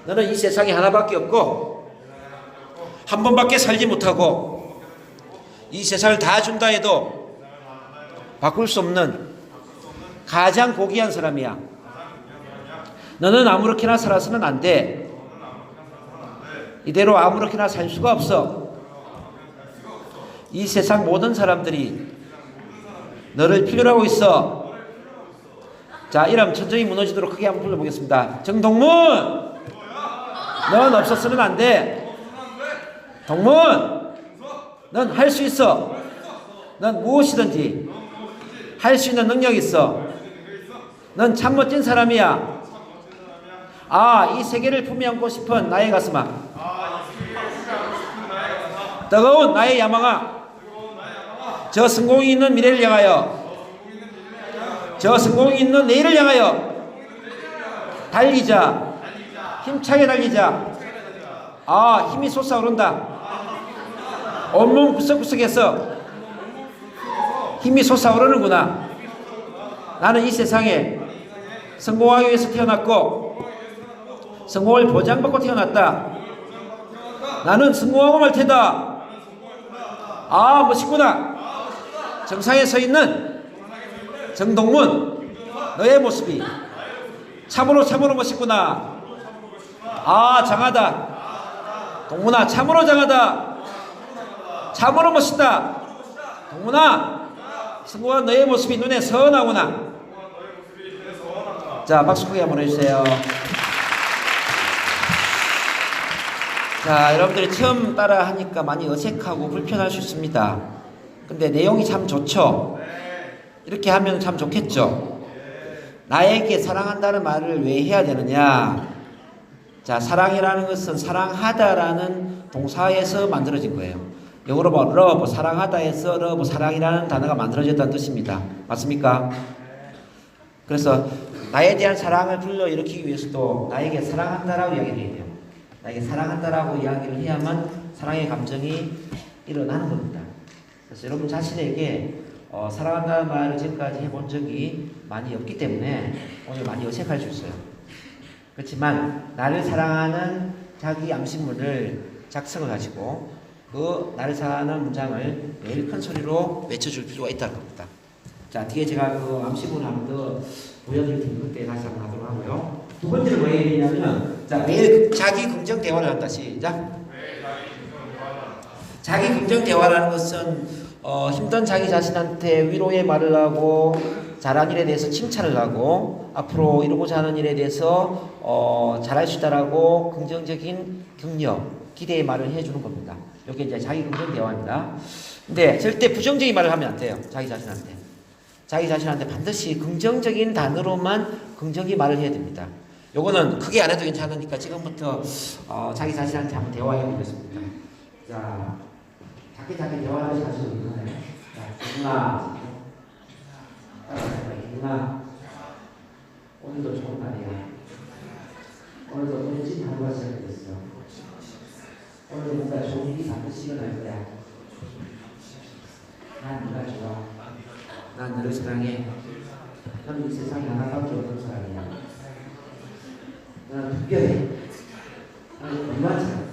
S1: 너는 이 세상에 하나밖에 없고 한 번밖에 살지 못하고 이 세상을 다 준다 해도 바꿀 수 없는 가장 고귀한 사람이야. 너는 아무렇게나 살아서는 안 돼. 이대로 아무렇게나 살 수가 없어. 이 세상 모든 사람들이 너를 필요로 하고 있어. 자, 이름 천정이 무너지도록 크게 한번 불러보겠습니다. 정동문! 넌 없었으면 안 돼. 동문! 넌 할 수 있어. 넌 무엇이든지 할 수 있는 능력이 있어. 넌 참 멋진 사람이야. 아, 이 세계를 품에 안고 싶은 나의 가슴아. 뜨거운 나의 야망아. 저 성공이 있는 미래를 향하여, 저 성공이 있는 내일을 향하여 달리자. 힘차게 달리자. 아, 힘이 솟아오른다. 온몸 구석구석에서 힘이 솟아오르는구나. 나는 이 세상에 성공하기 위해서 태어났고 성공을 보장받고 태어났다. 나는 성공하고 말 테다. 아, 멋있구나. 정상에 서 있는 정동문, 너의 모습이 참으로 멋있구나. 아, 장하다. 동문아, 참으로 장하다. 참으로 멋있다. 동문아, 성공한 너의 모습이 눈에 선하구나. 자, 박수 크게 한번 해주세요. 자, 여러분들이 처음 따라 하니까 많이 어색하고 불편할 수 있습니다. 근데 내용이 참 좋죠? 이렇게 하면 참 좋겠죠? 나에게 사랑한다는 말을 왜 해야 되느냐? 자, 사랑이라는 것은 사랑하다라는 동사에서 만들어진 거예요. 영어로 뭐 love, 사랑하다에서 love, 사랑이라는 단어가 만들어졌다는 뜻입니다. 맞습니까? 그래서 나에 대한 사랑을 불러일으키기 위해서도 나에게 사랑한다라고 이야기를 해야 돼요. 나에게 사랑한다라고 이야기를 해야만 사랑의 감정이 일어나는 겁니다. 그래서 여러분 자신에게 사랑한다는 말을 지금까지 해본 적이 많이 없기 때문에 오늘 많이 어색할 수 있어요. 그렇지만 나를 사랑하는 자기 암시문을 작성을 하시고 그 나를 사랑하는 문장을 매일 큰 소리로 외쳐줄 필요가 있다는 겁니다. 자, 뒤에 제가 그 암시문을 한번 더 보여드릴 테니 그때 다시 한번 하도록 하고요. 두 번째로 뭐 해야 되냐면, 자, 매일 자기 긍정 대화를 한다. 시작. 자기 긍정 대화라는 것은 힘든 자기 자신한테 위로의 말을 하고 잘한 일에 대해서 칭찬을 하고 앞으로 이루고자 하는 일에 대해서 잘할 수 있다라고 긍정적인 격려, 기대의 말을 해주는 겁니다. 이게 이제 자기 긍정 대화입니다. 근데 절대 부정적인 말을 하면 안 돼요. 자기 자신한테. 자기 자신한테 반드시 긍정적인 단어로만 긍정적인 말을 해야 됩니다. 요거는 크게 안 해도 괜찮으니까 지금부터 자기 자신한테 한번 대화해 보겠습니다. 자, 작게 대화를 하시면 되나요? 자, 기분아, 오늘도 좋은 날이야. 오늘도 멋진 하루가 시작됐어. 오늘 뭔가 좋은 일이 반드시 일어날 거야. 난 네가 좋아. 난 너를 사랑해. 너는 이 세상에 하나밖에 없는 사람이야. 너는 특별해. 너는 불만한 사람.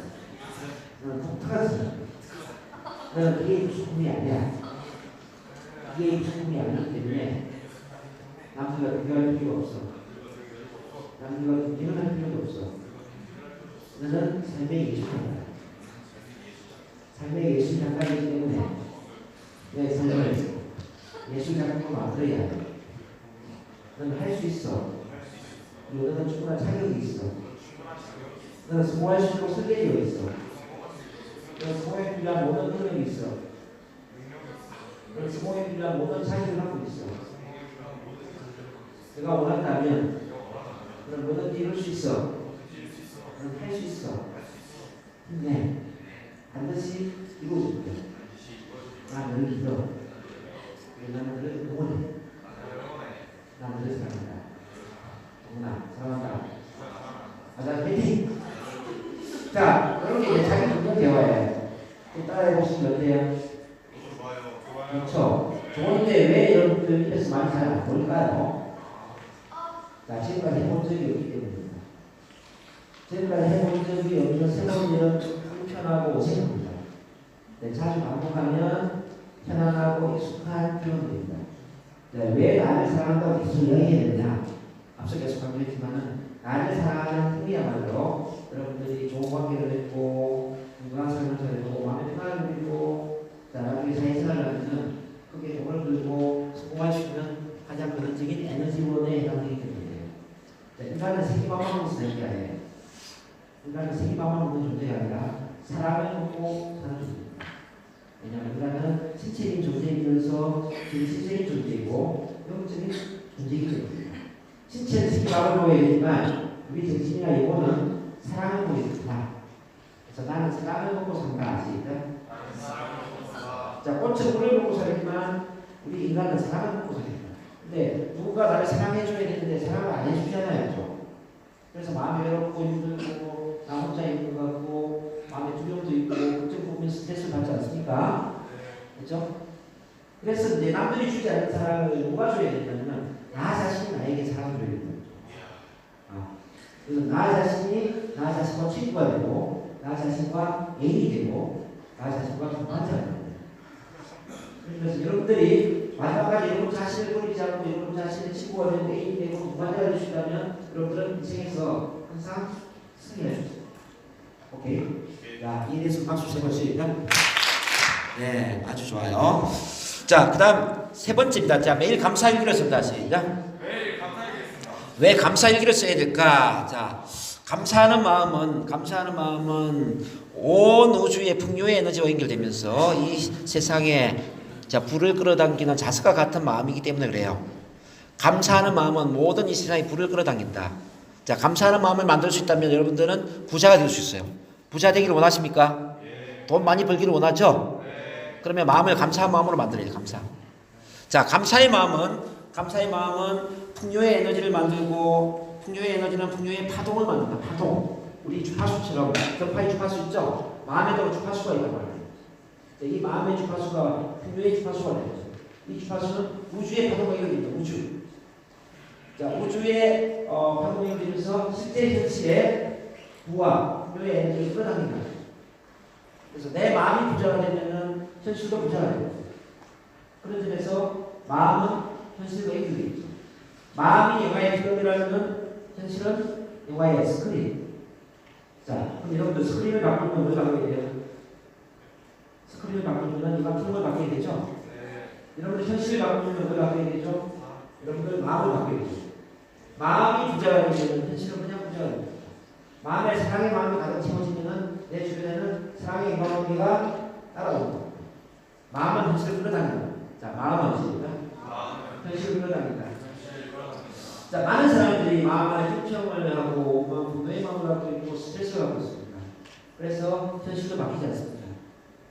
S1: 너는 독특한 사람. 너는 개인 죽음이 아니야. 개인 죽음이 아니기 때문에 남들과 비교할 필요가 없어. 남들과 비교할 필요도 없어. 너는 삶의 예술가야. 삶의 예술 작가이기 때문에 내 삶을 예술 작품으로 만들어야 해. 너는 할 수 있어. 그리고 너는 충분한 자격이 있어. 너는 성공할 수 있도록 설계되어 있어. 너는 성공에 필요한 모든 능력이 있어. 너는 성공에 필요한 모든 자격을 갖고 있어. 내가 원한다면 너는 뭐든지 이룰 수 있어. 너는 할 수 있어. 힘내. 반드시 이루어질 거야. 나 너를 믿어. 나는 너를 응원해. 난 너를 사랑한다. 동훈아, 사랑한다. 가자, 화이팅! 해보시면 어때요? 그렇죠. 좋은데 왜 여러분들 입에서 많이 잘 안 볼까요? 자, 지금까지 해본 적이 없기 때문입니다. 지금까지 해본 적이 없는 새로운 일은 불편하고 어색합니다. 네, 자주 반복하면 편안하고 익숙한 표현입니다. 네, 왜 나를 사랑한다고 계속 이야기해야 되느냐? 앞서 계속 강조했지만은 나를 사랑하는 힘이야말로 여러분들이 좋은 관계를 맺고 건강한 삶을 살고 마음의 편안을 누리고 나중에 사회생활을 하면은 크게 돈을 들고 성공할 수 있는 가장 근원적인 에너지원에 해당되기 때문이에요. 자, 인간은 세기만만 먹는 존재가 인간은 세기만만 먹는 존재가 아니라 사람을 먹고 사는 존재입니다. 왜냐하면 인간은 신체적인 존재이면서 신체적인 존재이고 영적인 존재이기 때문입니다. 신체는 세기만을 먹어야 되지만 우리 정신이나 영혼은 사랑을 먹고 있다. 그래서 나는 사랑을 먹고 산다. 아시겠죠? 자, 꽃은 물을 먹고 살지만 우리 인간은 사랑을 먹고 살입니다. 근데 누군가 나를 사랑해줘야 되는데 사랑을 안 해주잖아요. 그래서 마음이 외롭고 힘들고 나 혼자 있는 것 같고 마음에 두려움도 있고 걱정 보면 스트레스를 받지 않습니까? 그렇죠? 그래서 이제 남들이 주지 않는 사랑을 누가 줘야 되냐면 나 자신이 나에게 사랑을 줘야 된다. 그래서 나 자신과 친구가 되고 나 자신과 애인이 되고 나 자신과 동반자가 됩니다. 그래서 여러분들이 마지막까지 여러분 자신을 버리지 않고 여러분 자신의 친구가 되고 애인이 되고 동반자가 될 수 있다면 여러분들은 인생에서 항상 승리할 수 있어요. 오케이? 자, 이에 대해서 박수 세 번씩. 네, 아주 좋아요. 자, 그 다음 세 번째입니다. 자, 매일 감사일기를 쓴다. 시작.
S2: 매일 감사일기를 쓴다.
S1: 왜 감사일기를 써야 될까? 자, 감사하는 마음은 온 우주의 풍요의 에너지와 연결되면서 이 세상에 자, 불을 끌어당기는 자석과 같은 마음이기 때문에 그래요. 감사하는 마음은 모든 이 세상에 불을 끌어당긴다. 자, 감사하는 마음을 만들 수 있다면 여러분들은 부자가 될 수 있어요. 부자 되기를 원하십니까?
S2: 예.
S1: 돈 많이 벌기를 원하죠?
S2: 네.
S1: 그러면 마음을 감사한 마음으로 만들어야 돼요. 감사. 자, 감사의 마음은 풍요의 에너지를 만들고 풍요의 에너지는 풍요의 파동을 만든다. 파동. 우리 주파수처럼 격파의 주파수 있죠? 마음에도 주파수가 있단 말이에요. 이 마음의 주파수가 풍요의 주파수가 되죠. 이 주파수는 우주의 파동과 연결됩니다. 우주. 자, 우주의 파동과 연결되면서 실제 현실의 부와 풍요의 에너지를 끌어당긴다. 그래서 내 마음이 부자가 되면은 현실도 부자가 됩니다. 그런 점에서 마음은 현실과 연결되어 있죠. 마음이 영화의 필름이라면 현실은 영화의 스크린. 자, 그럼 여러분들 스크린을 바꾸면 뭘 바꿔야 돼요? 스크린을 바꾸면 이만 필름을 바꿔야 되죠? 네. 여러분들 현실을 바꾸면 뭘 바꿔야 되죠? 여러분들 마음을 바꿔야 되죠. 마음이 부자가 되면 현실은 그냥 부자가 됩니다. 마음에 사랑의 마음이 가득 채워지면 내 주변에는 사랑의 인간관계가 따라옵니다. 마음은 현실을 끌어당긴다. 자, 마음은 현실을 끌어당긴다. 자, 많은 사람들이 마음의 형평을 하고 분노의 마음을 갖고 있고 스트레스를 갖고 있습니다. 그래서 현실도 바뀌지 않습니다.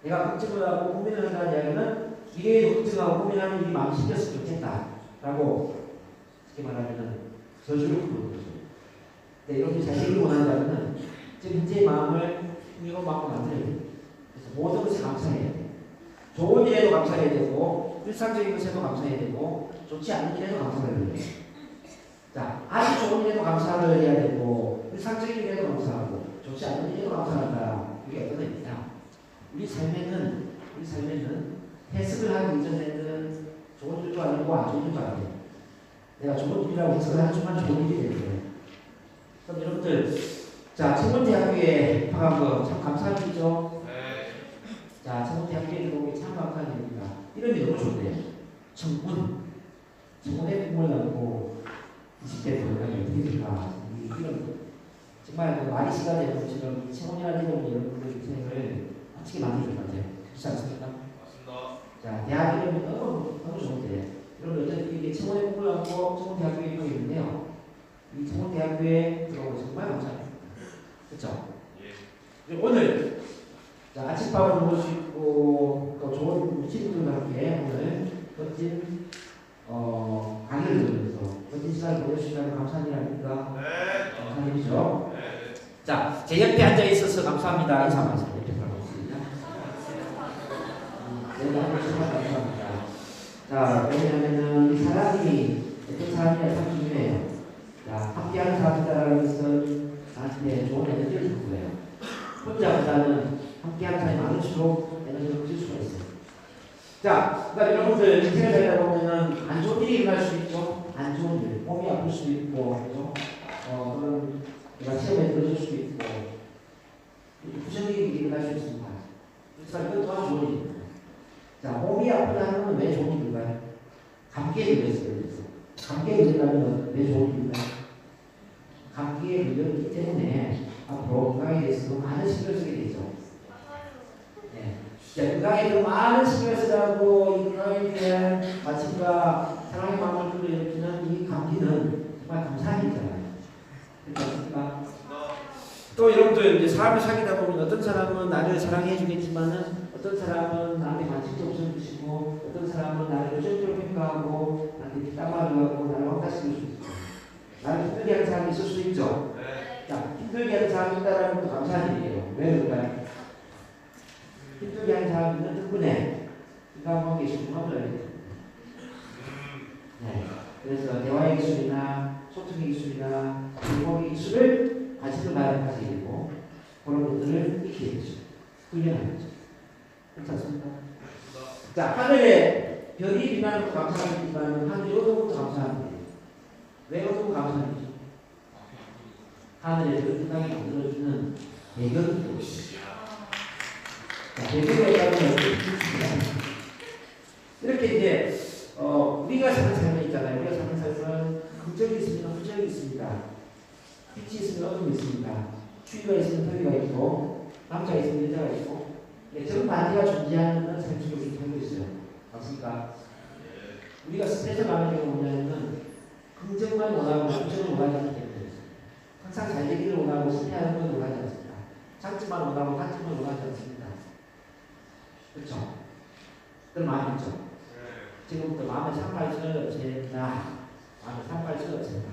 S1: 내가 걱정을 하고 고민을 한다는 이야기는 미래에 걱정하고 고민하는 일이 마음이 생겼으면 좋겠다라고 쉽게 말하면 저주를 부르는 거죠. 네, 여러분이 자식을 원한다면 지금 현재의 마음을 풍요로운 마음으로 만들어야 돼요. 그래서 모든 것에 감사해야 돼요. 좋은 일에도 감사해야 되고 일상적인 것에도 감사해야 되고 좋지 않은 일에도 감사해야 돼요. 자, 아주 좋은 일에도 감사를 해야 되고 일상적인 일에도 감사하고 좋지 않은 일에도 감사한다. 이게 어떤 의미냐? 우리 삶에는 해석을 하기 이전에는 좋은 일도 아니고 안 좋은 일도 아니에요. 내가 좋은 일이라고 해석을 하는 순간 좋은 일이 되는 거예요. 그럼 여러분들, 자, 청문대학교에 입학한 거 참 감사한 일이죠?
S2: 네.
S1: 자, 청문대학교에 들어오기 참 감사한 일입니다. 이름이 너무 좋네요. 청문의 꿈을 갖고 20대 들어가면 어떻게 될까? 이런 정말 많이 시가 되는 것처럼 청문이라는 이름이 여러분들 인생을 어떻게 만들 것 같아요? 그렇지 않습니까?
S2: 맞습니다.
S1: 자, 대학 이름이 너무 좋은데 여러분 어쨌든 이게 청문의 꿈을 갖고 청문대학교에 입학했는데요. 이 청문대학교에 들어오고 정말 감사합니다. 그렇죠? 예. 오늘 자, 아침밥을 먹을 수 있고 또 좋은 친구들과 함께 오늘 멋진 강의를 들으면서 멋진 시간을 보낼 수 있다는 감사한 일 아닙니까?
S2: 네.
S1: 감사한 일이죠?
S2: 네.
S1: 자, 제 옆에 앉아 있어서 감사합니다. 인사 말씀 옆에 사람 없습니다. 내가 한 번씩 감사합니다. 자, 왜냐하면은 이 사람이 어떤 사람이냐 참 중요해요. 자, 함께하는 사람이다라는 것은 나한테 좋은 에너지를 줄 거예요. 혼자보다는 함께하는 사람이 많을수록 에너지를 줄 수가 있어요. 자, 그러니까 여러분들 인생을 살다 보면은 안 좋은 일이 일어날 수 있죠. 안 좋은 일, 몸이 아플 수도 있고, 그죠? 그런 내가 시험에 들어줄 수도 있고, 부정일이 일어날 수 있습니다. 그렇지만 이건 또한 좋은 일입니다. 자, 몸이 아프다는 건 왜 좋은 일인가요? 감기에 걸렸어요. 감기에 걸린다면 왜 좋은 일인가요? 감기에 걸렸기 때문에 앞으로 건강에 대해서도 많은 신경을 쓰게 되죠. 네. 자, 건강에 더 많은 신경을 쓰라고 이 건강에 대한 마침과 사랑의 마음을 불러일으키는 이 감기는 정말 감사한 일이잖아요. 그렇습니까? 또 여러분들 이제 사람을 사귀다 보면 어떤 사람은 나를 사랑해 주겠지만은 어떤 사람은 나한테 관심도 없어주시고 어떤 사람은 나를 부정적으로 평가하고 나한테 뒷담화를 하고 나를 황당시킬 수 있고 나를 힘들게 하는 사람이 있을 수도 있죠. 자, 힘들게 하는 사람이 있다는 것도 감사한 일이에요. 왜 그럴까요? 힘들게 하는 사람이 있는 덕분에 인간관계가 계시구나 그래요. 네. 그래서 대화의 기술이나 소통의 기술이나 공부의 기술을 관심을 가지게 되고 그런 것들을 익히게 되죠. 훈련하는 거죠. 그렇지 않습니까? 자, 하늘에 별이 빛나는 것도 감사하지만 하늘이 어두운 것도 감사합니다. 왜 어두운 감사합니까? 하늘에 별 빛나게 만들어주는 배경이 있습니다. 자, 배경에 따르면 이렇게 이제 우리가 사는 삶이 있잖아요. 우리가 사는 삶은 긍정이 있으면 부정이 있습니다. 빛이 있으면 어둠이 있습니다. 추위가 있으면 더위가 있고 남자가 있으면 여자가 있고 정반대가 존재하는 삶 속에 우리 살고 있어요. 맞습니까? 우리가 스트레스 많은 경우 뭐냐면 긍정만 원하고 부정을 원하지 않기 때문에 항상 잘 되기를 원하고 실패하는 걸 원하지 않습니다. 장점만 원하고 단점만 원하지 않습니다. 그렇죠? 그런 마음이 있죠? 지금부터 마음의 산발처럼 제나 마음의 산발처럼 제나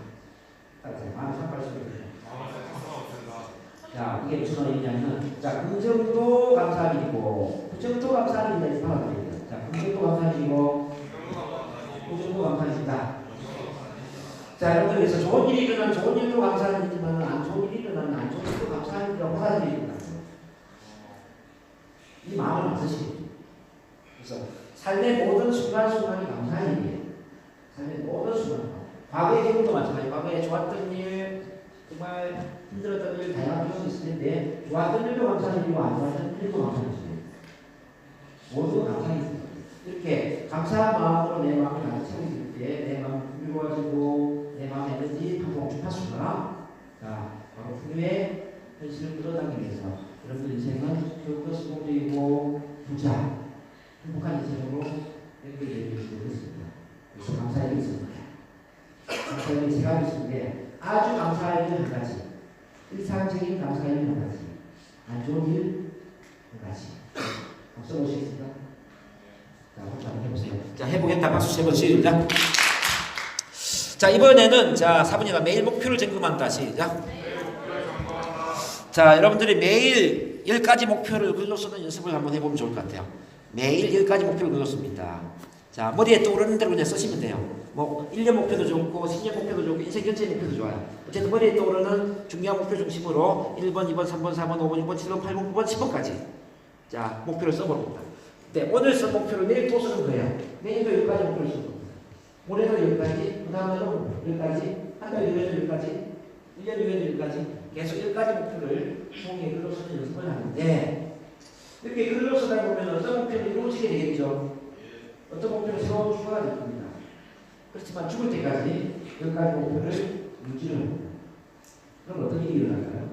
S1: 마음의 산발처럼 제나 자, 이게 무슨 말이냐면 자, 긍정도 감사한 일이고 부정도 감사한 일이다. 받아들입니다. 자, 긍정도 감사한 일이고 부정도 감사한 일이다. 자, 여러분들 그래서 좋은 일이 일어나면 좋은 일도 감사한 일이지만 안 좋은 일이 일어나면 안 좋은 일도 감사한 일이라고 받아들입니다. 이 마음을 만드시죠. 그래서 삶의 모든 순간순간이 감사한 일이에요. 삶의 모든 순간. 과거의 경우도 마찬가지예요. 과거에 좋았던 일, 정말 힘들었던 일, 다양한 경험이 있을 텐데 좋았던 일도 감사한 일이고 안 좋았던 일도 감사한 일이에요. 모두 감사한 일이에요. 이렇게 감사한 마음으로 내 마음을 가득 채우고 있을 때 내 마음이 풍요로워지고 내 마음의 에너지 파수가 자, 바로 풍요의 현실을 끌어당기기 위해서 여러분들 인생은 더욱더 성공적이고 부자 행복한 인생으로 연결되게 되겠습니다. 그래서 감사의 일이 있습니다. 감사의 일이 세 가지 있는데 아주 감사의 일은 한 가지, 일상적인 감사의 일은 한 가지, 안 좋은 일 한 가지. 박수 보시겠습니다. 자, 한번 해보세요. 자, 해보겠다. 박수 세 번 시작. 자, 이번에는 자, 사부님과 매일 목표를 점검한다. 시작. 자, 여러분들이 매일 10가지 목표를 글로 쓰는 연습을 한번 해보면 좋을 것 같아요. 매일 10가지 목표를 글로 씁니다. 자, 머리에 떠오르는 대로 그냥 쓰시면 돼요. 뭐 1년 목표도 좋고 10년 목표도 좋고 인생 전체의 목표도 좋아요. 어쨌든 머리에 떠오르는 중요한 목표 중심으로 1번, 2번, 3번, 4번, 5번, 6번, 7번, 8번, 9번, 10번까지 자, 목표를 써봅니다. 네, 오늘 쓴 목표를 내일 또 쓰는 거예요. 내일도 10가지 목표를 쓰는 겁니다. 올해도 10가지, 그 다음에도 10가지, 한 달 뒤에도 10가지, 1년 뒤에도 10가지 계속 10가지 목표를 종이에 글로 쓰는 연습을 하는데 이렇게 글로 쓰다 보면 어떤 목표는 이루어지게 되겠죠. 어떤 목표는 새로운 추가가 될 겁니다. 그렇지만 죽을 때까지 10가지 목표를 유지를 합니다. 그럼 어떤 일이 일어날까요?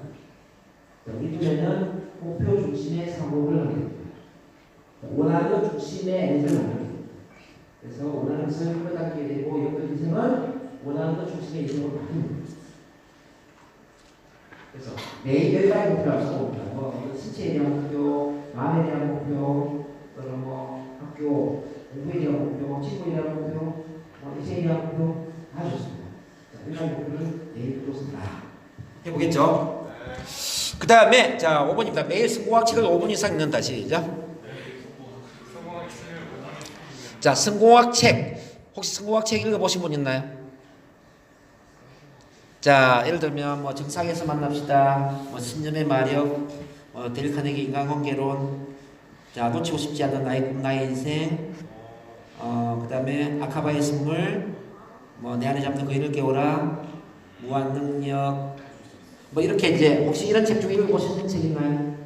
S1: 우리 중에는 목표 중심의 사고를 하게 됩니다. 원하는 중심의 에너지를 만들게 됩니다. 그래서 원하는 것을 끌어당기게 되고 여러분 인생은 원하는 것 중심의 인생으로 바뀝니다. 그래서 매일 10가지 목표를 써봅니다. 뭐 신체에 대한 목표, 마음에 대한 목표, 또는 뭐 학교, 공부에 대한 목표, 친구에 대한 목표, 인생에 대한 목표 다 좋습니다. 자, 10가지 목표를 매일 들었습니다. 해보겠죠? 그 다음에 자 5번입니다. 매일 성공학 책을 5분 이상 읽는다. 시작.
S2: 성공학 책을
S1: 자, 성공학 책. 혹시 성공학 책 읽어보신 분 있나요? 자, 예를 들면 뭐 정상에서 만납시다. 뭐 신념의 마력, 데일 카네기 인간관계론. 자, 놓치고 싶지 않는 나의 꿈, 나의 인생. 그다음에 아카바의 선물. 뭐 내 안에 잡는 거인을 깨워라. 무한 능력. 뭐 이렇게 이제 혹시 이런 책 중에 읽어보신 책 있나요?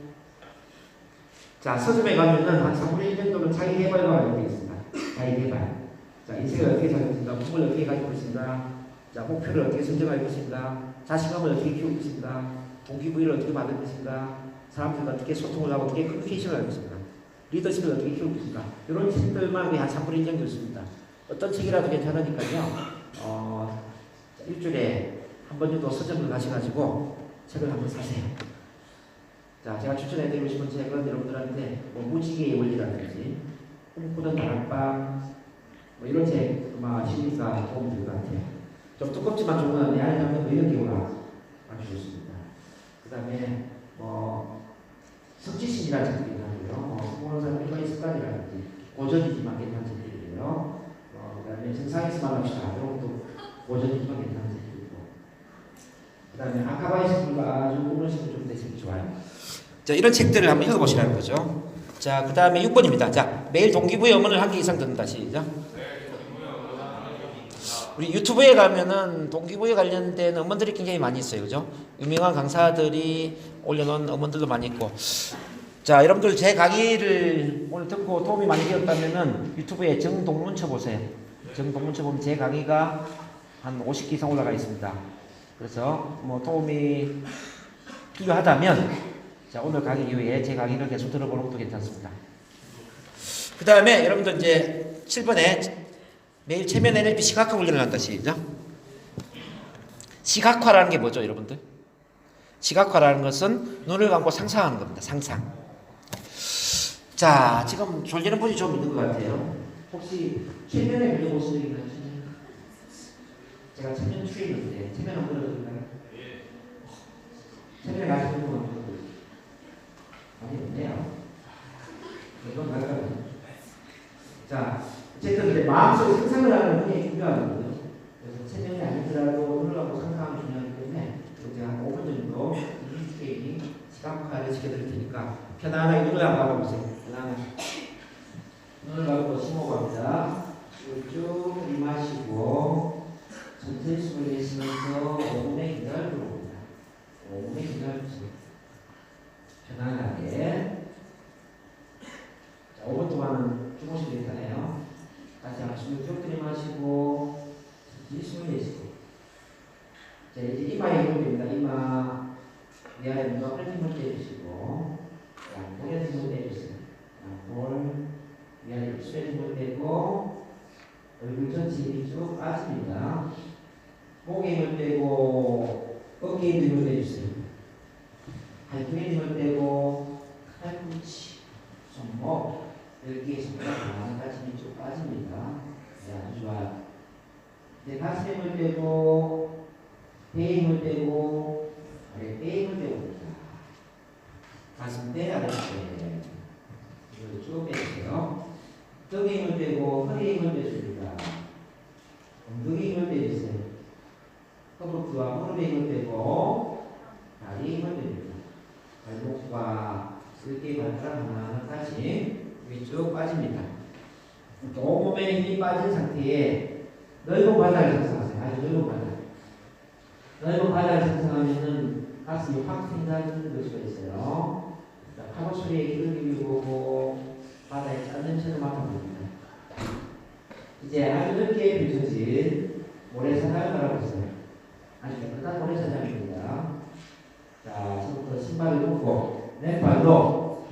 S1: 자, 서점에 가면은 한 3분의 1 정도는 자기 개발과 관련되어 있습니다. 자기 개발. 자, 인생을 어떻게 살 것인가, 꿈을 어떻게 가질 것인가, 자, 목표를 어떻게 선정할 것인가, 자신감을 어떻게 키울 것인가, 동기부여를 어떻게 받을 것인가, 사람들과 어떻게 소통을 하고 어떻게 커뮤니케이션을 할 것인가, 리더십을 어떻게 키울 것인가, 이런 책들만 한 3분의 1 정도 있습니다. 어떤 책이라도 괜찮으니까요. 일주일에 한 번 정도 서점을 가셔가지고 책을 한번 사세요. 자, 제가 추천해드리고 싶은 책은 여러분들한테 뭐 무지개의 원리라든지 꿈꾸는 다락방 뭐 이런 책 아마 심리가 도움이 될 것 같아요. 좀 두껍지만 조금 내 안에 담는 거 이런 경우가 아주 좋습니다. 그 다음에 뭐 석지신이라는 책도 있고요. 성공하는 사람 일반의 습관이라든지 고전이지만 괜찮은 책들이에요. 그 다음에 정상에서 만납시다. 이런 것도 고전이지만 괜찮은 책들이고 그 다음에 아카바의 선물과 아주 꿈을 심는 좀 책이 좋아요. 자, 이런 책들을 한번 읽어보시라는 거죠. 자, 그 다음에 6번입니다. 자, 매일 동기부여 음원을 한 개 이상 듣는다. 시작. 우리 유튜브에 가면은 동기부여 관련된 음원들이 굉장히 많이 있어요. 그죠? 유명한 강사들이 올려놓은 음원들도 많이 있고. 자, 여러분들 제 강의를 오늘 듣고 도움이 많이 되었다면은 유튜브에 정동문 쳐보세요. 정동문 쳐보면 제 강의가 한 50개 이상 올라가 있습니다. 그래서 뭐 도움이 필요하다면 자, 오늘 강의 이후에 제 강의를 계속 들어보는 것도 괜찮습니다. 그 다음에 여러분들 이제 7번에 매일 체면 NLP 시각화 훈련을 한다. 시작. 시각화라는 게 뭐죠, 여러분들? 시각화라는 것은 눈을 감고 상상하는 겁니다. 상상. 자, 지금 졸리는 분이 좀 있는 것 같아요. 혹시 체면에 물려보신 적 있나요? 제가 체면 추리는데 체면 한번 들어볼까요? 체면에 가시는 분 많이 없네요. 이건 갈까요? 자, 어쨌든 이제 마음속에 상상을 하는 게 중요하거든요. 그래서 체면이 아니더라도 눈을 감고 상상하면 중요하기 때문에 이제 한 5분 정도 이 게임이 시각화를 시켜드릴 테니까 편안하게 눈을 한번 감아보세요. 편안하게. 눈을 감고 심호흡합니다. 쭉 들이마시고 천천히 숨을 내쉬면서 5분의 기다려 봅니다. 5분의 기다려 주세요. 편안하게. 자, 5분 동안은 주무시면 되잖아요. 다시 한번 숨을 쭉 들이마시고 천천히 숨을 내쉬고. 자, 이제 이마에 힘을 줍니다. 이마 위아래 눈앞에 힘을 빼주시고 양볼에 힘을 빼주세요. 양볼 위아래 입술에 힘을 빼고 얼굴 전체 힘이 쭉 빠집니다. 목에 힘을 빼고 어깨에 힘을 빼주세요. 발등에 힘을 빼고 팔꿈치, 손목, 10개의 손가락 하나까지 힘이 쭉 빠집니다. 네, 아주 좋아요. 이제 가슴에 힘을 빼고 배에 힘을 빼고 아랫배에 힘을 빼고 가슴배, 아랫배 힘을 쭉 빼주세요. 등에 힘을 빼고 허리에 힘을 빼줍니다. 엉덩이에 힘을 빼주세요. 허벅지와 무릎에 힘을 빼고 다리에 힘을 뺍니다. 발목과 10개의 발가락 하나하나까지 힘이 쭉 빠집니다. 온몸에 힘이 빠진 상태에 넓은 바닥을 상상하세요. 아주 넓은 바닥. 넓은 바닥을 상상하면은 가슴이 확 생기는 것이 있어요. 파도 소리에 귀를 기울이고 바다에 짠 채로 맡아봅니다. 이제 아주 넓게 펼쳐진 모래사장을 바라보세요. 아주 깨끗한 모래사장입니다. 자, 지금부터 신발을 벗고 맨발로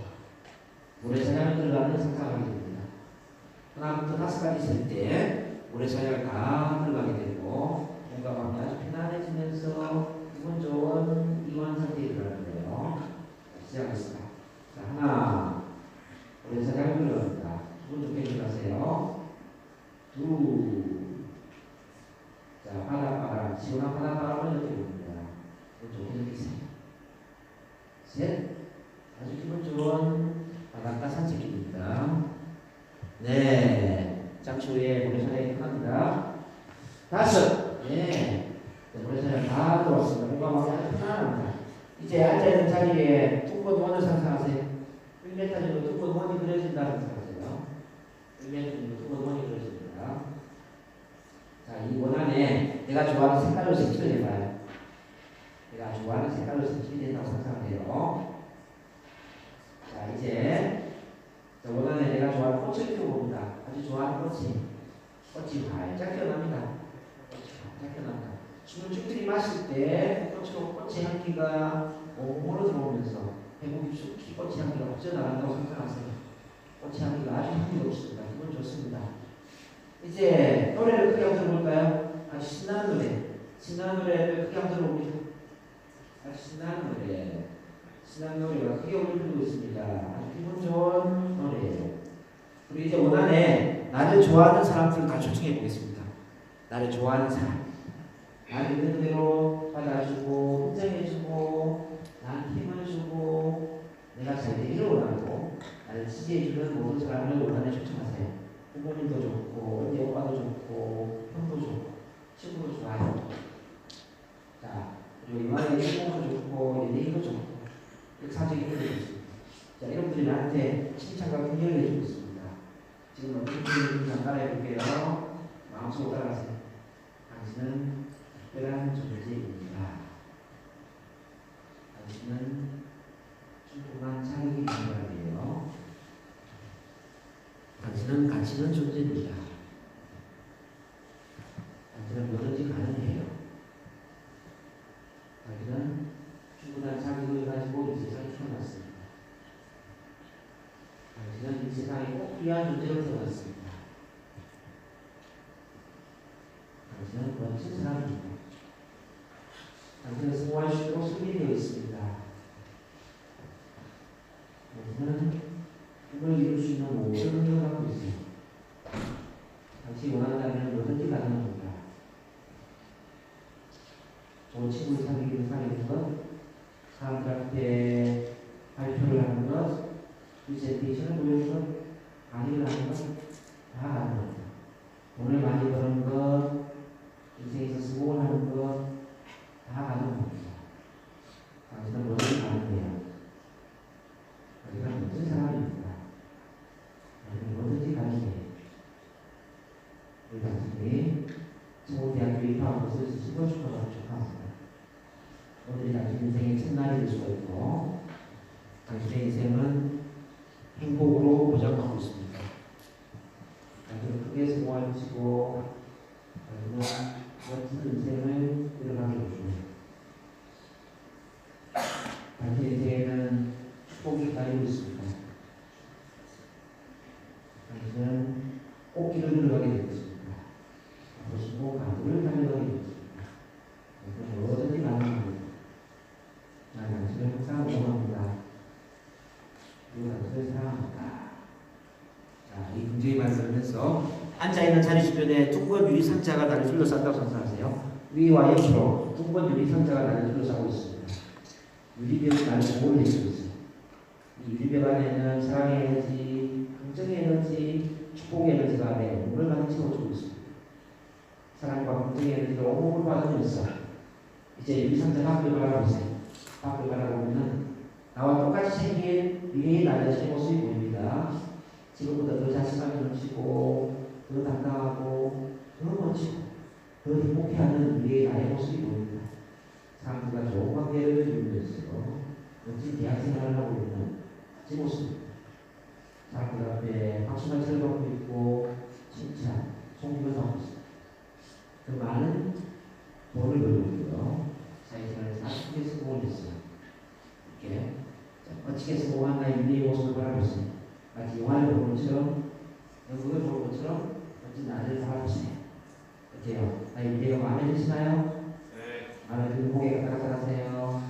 S1: 모래사장을 들어가는 상상을 하게 됩니다. 하나부터 5까지 셀 때 모래사장을 다 들어가게 되고 뭔가 마음이 아주 편안해지면서 기분 좋은 이완 상태에 들어가는데요. 시작하겠습니다. 자, 하나, 모래사장을 들어갑니다. 기분 좋게 들어가세요. 둘, 자, 바닷바람, 시원한 바닷바람을 느껴봅니다. 기분 좋게 느끼세요. 셋, 아주 기분 좋은 바닷가 산책입니다. 네. 잠시 후에 모래사장이 끝납니다. 5. 네. 모래사장 다 들어왔습니다. 뭔가 막 아주 편안합니다. 이제 앉아있는 자리에 둥근 원을 상상하세요. 1m 정도 둥근 원이 그려진다는 생각하세요. 1m 정도 둥근 원이 그려집니다. 자, 이 원 안에 내가 좋아하는 색깔로 색칠을 해봐요. 내가 좋아하는 색깔로 색칠이 된다고 상상하세요. 자, 이제 원 안에 내가 좋아하는 꽃을 피워봅니다. 아주 좋아하는 꽃이 활짝 피어납니다. 꽃이 활짝 피어납니다. 숨을 쭉 들이마실 때 꽃의 향기가 몸으로 들어오면서 배고 깊숙이 꽃의 향기가 퍼져나간다고 상상하세요. 꽃의 향기가 아주 향기롭습니다. 기분 좋습니다. 이제 노래를 크게 한번 들어볼까요? 아주 신나는 노래. 신나는 노래를 크게 한번 들어봅니다. 아주 신나는 노래. 신나는 노래가 크게 울리고 있습니다. 아주 기분 좋은 노래예요. 우리 이제 원안에 나를 좋아하는 사람들을 다 초청해 보겠습니다. 나를 좋아하는 사람. 나를 있는 대로 받아주고, 인정해주고, 나한테 힘을 주고, 내가 잘 되기를 원하고, 나를 지지해주는 모든 사람을 원안에 초청하세요. 부모님도 좋고, 언니 오빠도 좋고, 형도 좋고, 친구도 좋아요. 자, 그리고 이만의 친구도 좋고, 연예인도 좋고, 역사적인 분도 좋습니다. 자, 이런 분들이 나한테 칭찬과 긍정을 해주고 있습니다. 지금 어떤 분들인지 한번 따라해볼게요. 마음속으로 따라가세요. 당신은 특별한 존재입니다. 당신은 충분한 자격이 있는 사람이에요. 당신은 가치 있는 존재입니다. 당신은 뭐든지 가능해요. 당신은 충분한 자격을 가지고 이 세상에 태어났습니다. 당신은 이 세상에 꼭 필요한 존재로 태어났습니다. 당신은 멋진 사람입니다. 당신은 성공할 수 있도록 설계되어 있습니다. 당신은 꿈을 이룰 수 있는 모든 능력을 갖고 있어요. 당신이 원한다면 뭐든지 가능합니다. 좋은 친구를 사귀는 것, 사람들한테 발표를 하는 것, 프레젠테이션을 보여주는 것, 강의를 하는 것, 다 가능합니다. 돈을 많이 버는 것, 인생에서 성공을 하는 것, 다 가능합니다. 당신은 뭐든지 가능해요. 당신은 멋진 사람입니다. 당신은 뭐든지 가능해요. 우리 당신이 서울대학교에 입학한 것을 스스로 축하합니다. 오늘이 당신 인생의 첫날이 될 수가 있고, 당신의 인생은 행복으로 보장하고 있습니다. 당신은 크게 성공할 것이고, 당신은 멋진 인생을 이뤄가게 됩니다. 당신의 인생에는 축복이 기다리고 있습니다. 당신은 꽃길을 들어가게 될 것입니다. 앞으로 가족을 달려가게 될 것입니다. 당신은 뭐든지 가능합니다. 난 당신을 항상 응원합니다. 그리고 당신을 사랑합니다. 자, 이 긍정의 말씀을 하면서 앉아있는 자리 주변에 둥근 유리 상자가 나를 둘러싼다고 상상하세요. 위와 옆으로 둥근 유리 상자가 나를 둘러싸고 있습니다. 유리벽이 나를 보호를 해주고 있어요. 이 유리벽 안에는 사랑의 에너지, 긍정의 에너지, 축복의 에너지가 내 몸을 가득 채워주고 있습니다. 사랑과 긍정의 에너지가 온몸을 받으면서 이제 유리 상자 밖을 바라보세요. 밖을 바라보면 나와 똑같이 생긴 미래의 나의 새 모습이 보입니다. 지금보다 더 자신감이 넘치고 더 당당하고 더 멋지고 더 행복해하는 미래의 나의 모습이 보입니다. 사람들과 좋은 관계를 이루면서 멋진 대학 생활을 하고 있는 제 모습입니다. 사람들 앞에 박수만 쳐받고 있고 칭찬, 존경을 받고 있습니다. 그 많은 돈을 벌고 있고요. 사회생활에서 아주 크게 성공을 했어요. 이렇게 멋지게 성공한 나의 미래의 모습을 바라보세요. 마치 영화를 보는 것처럼, 연극을 보는 것처럼 멋진 나를 바라보세요. 어때요? 나의 미래가 마음에 드시나요?
S2: 네.
S1: 마음에 드는 고개 갖다 하세요.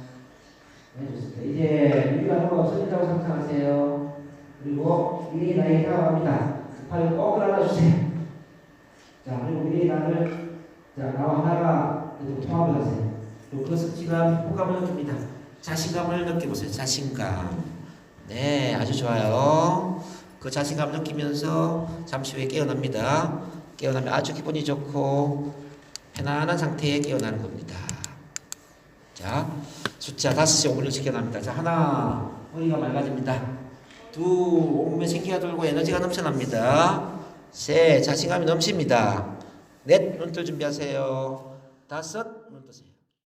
S1: 네, 좋습니다. 이제 유리가 하나가 없어진다고 상상하세요. 그리고 미래의 나에게 다가갑니다. 팔을 꼭 안아주세요. 자, 그리고 미래의 나를, 자, 나와 하나가 통합을 하세요. 그리고 그 성취감, 행복감을 느낍니다. 자신감을 느껴보세요. 자신감. 네, 아주 좋아요. 그 그 자신감 느끼면서 잠시 후에 깨어납니다. 깨어나면 아주 기분이 좋고 편안한 상태에 깨어나는 겁니다. 자, 숫자 5시 5분을 지켜납니다. 자, 하나, 허리가 맑아집니다. 둘, 온몸에 생기가 돌고 에너지가 넘쳐납니다. 셋, 자신감이 넘칩니다. 넷, 눈 뜰 준비하세요. 다섯, 눈 뜨세요.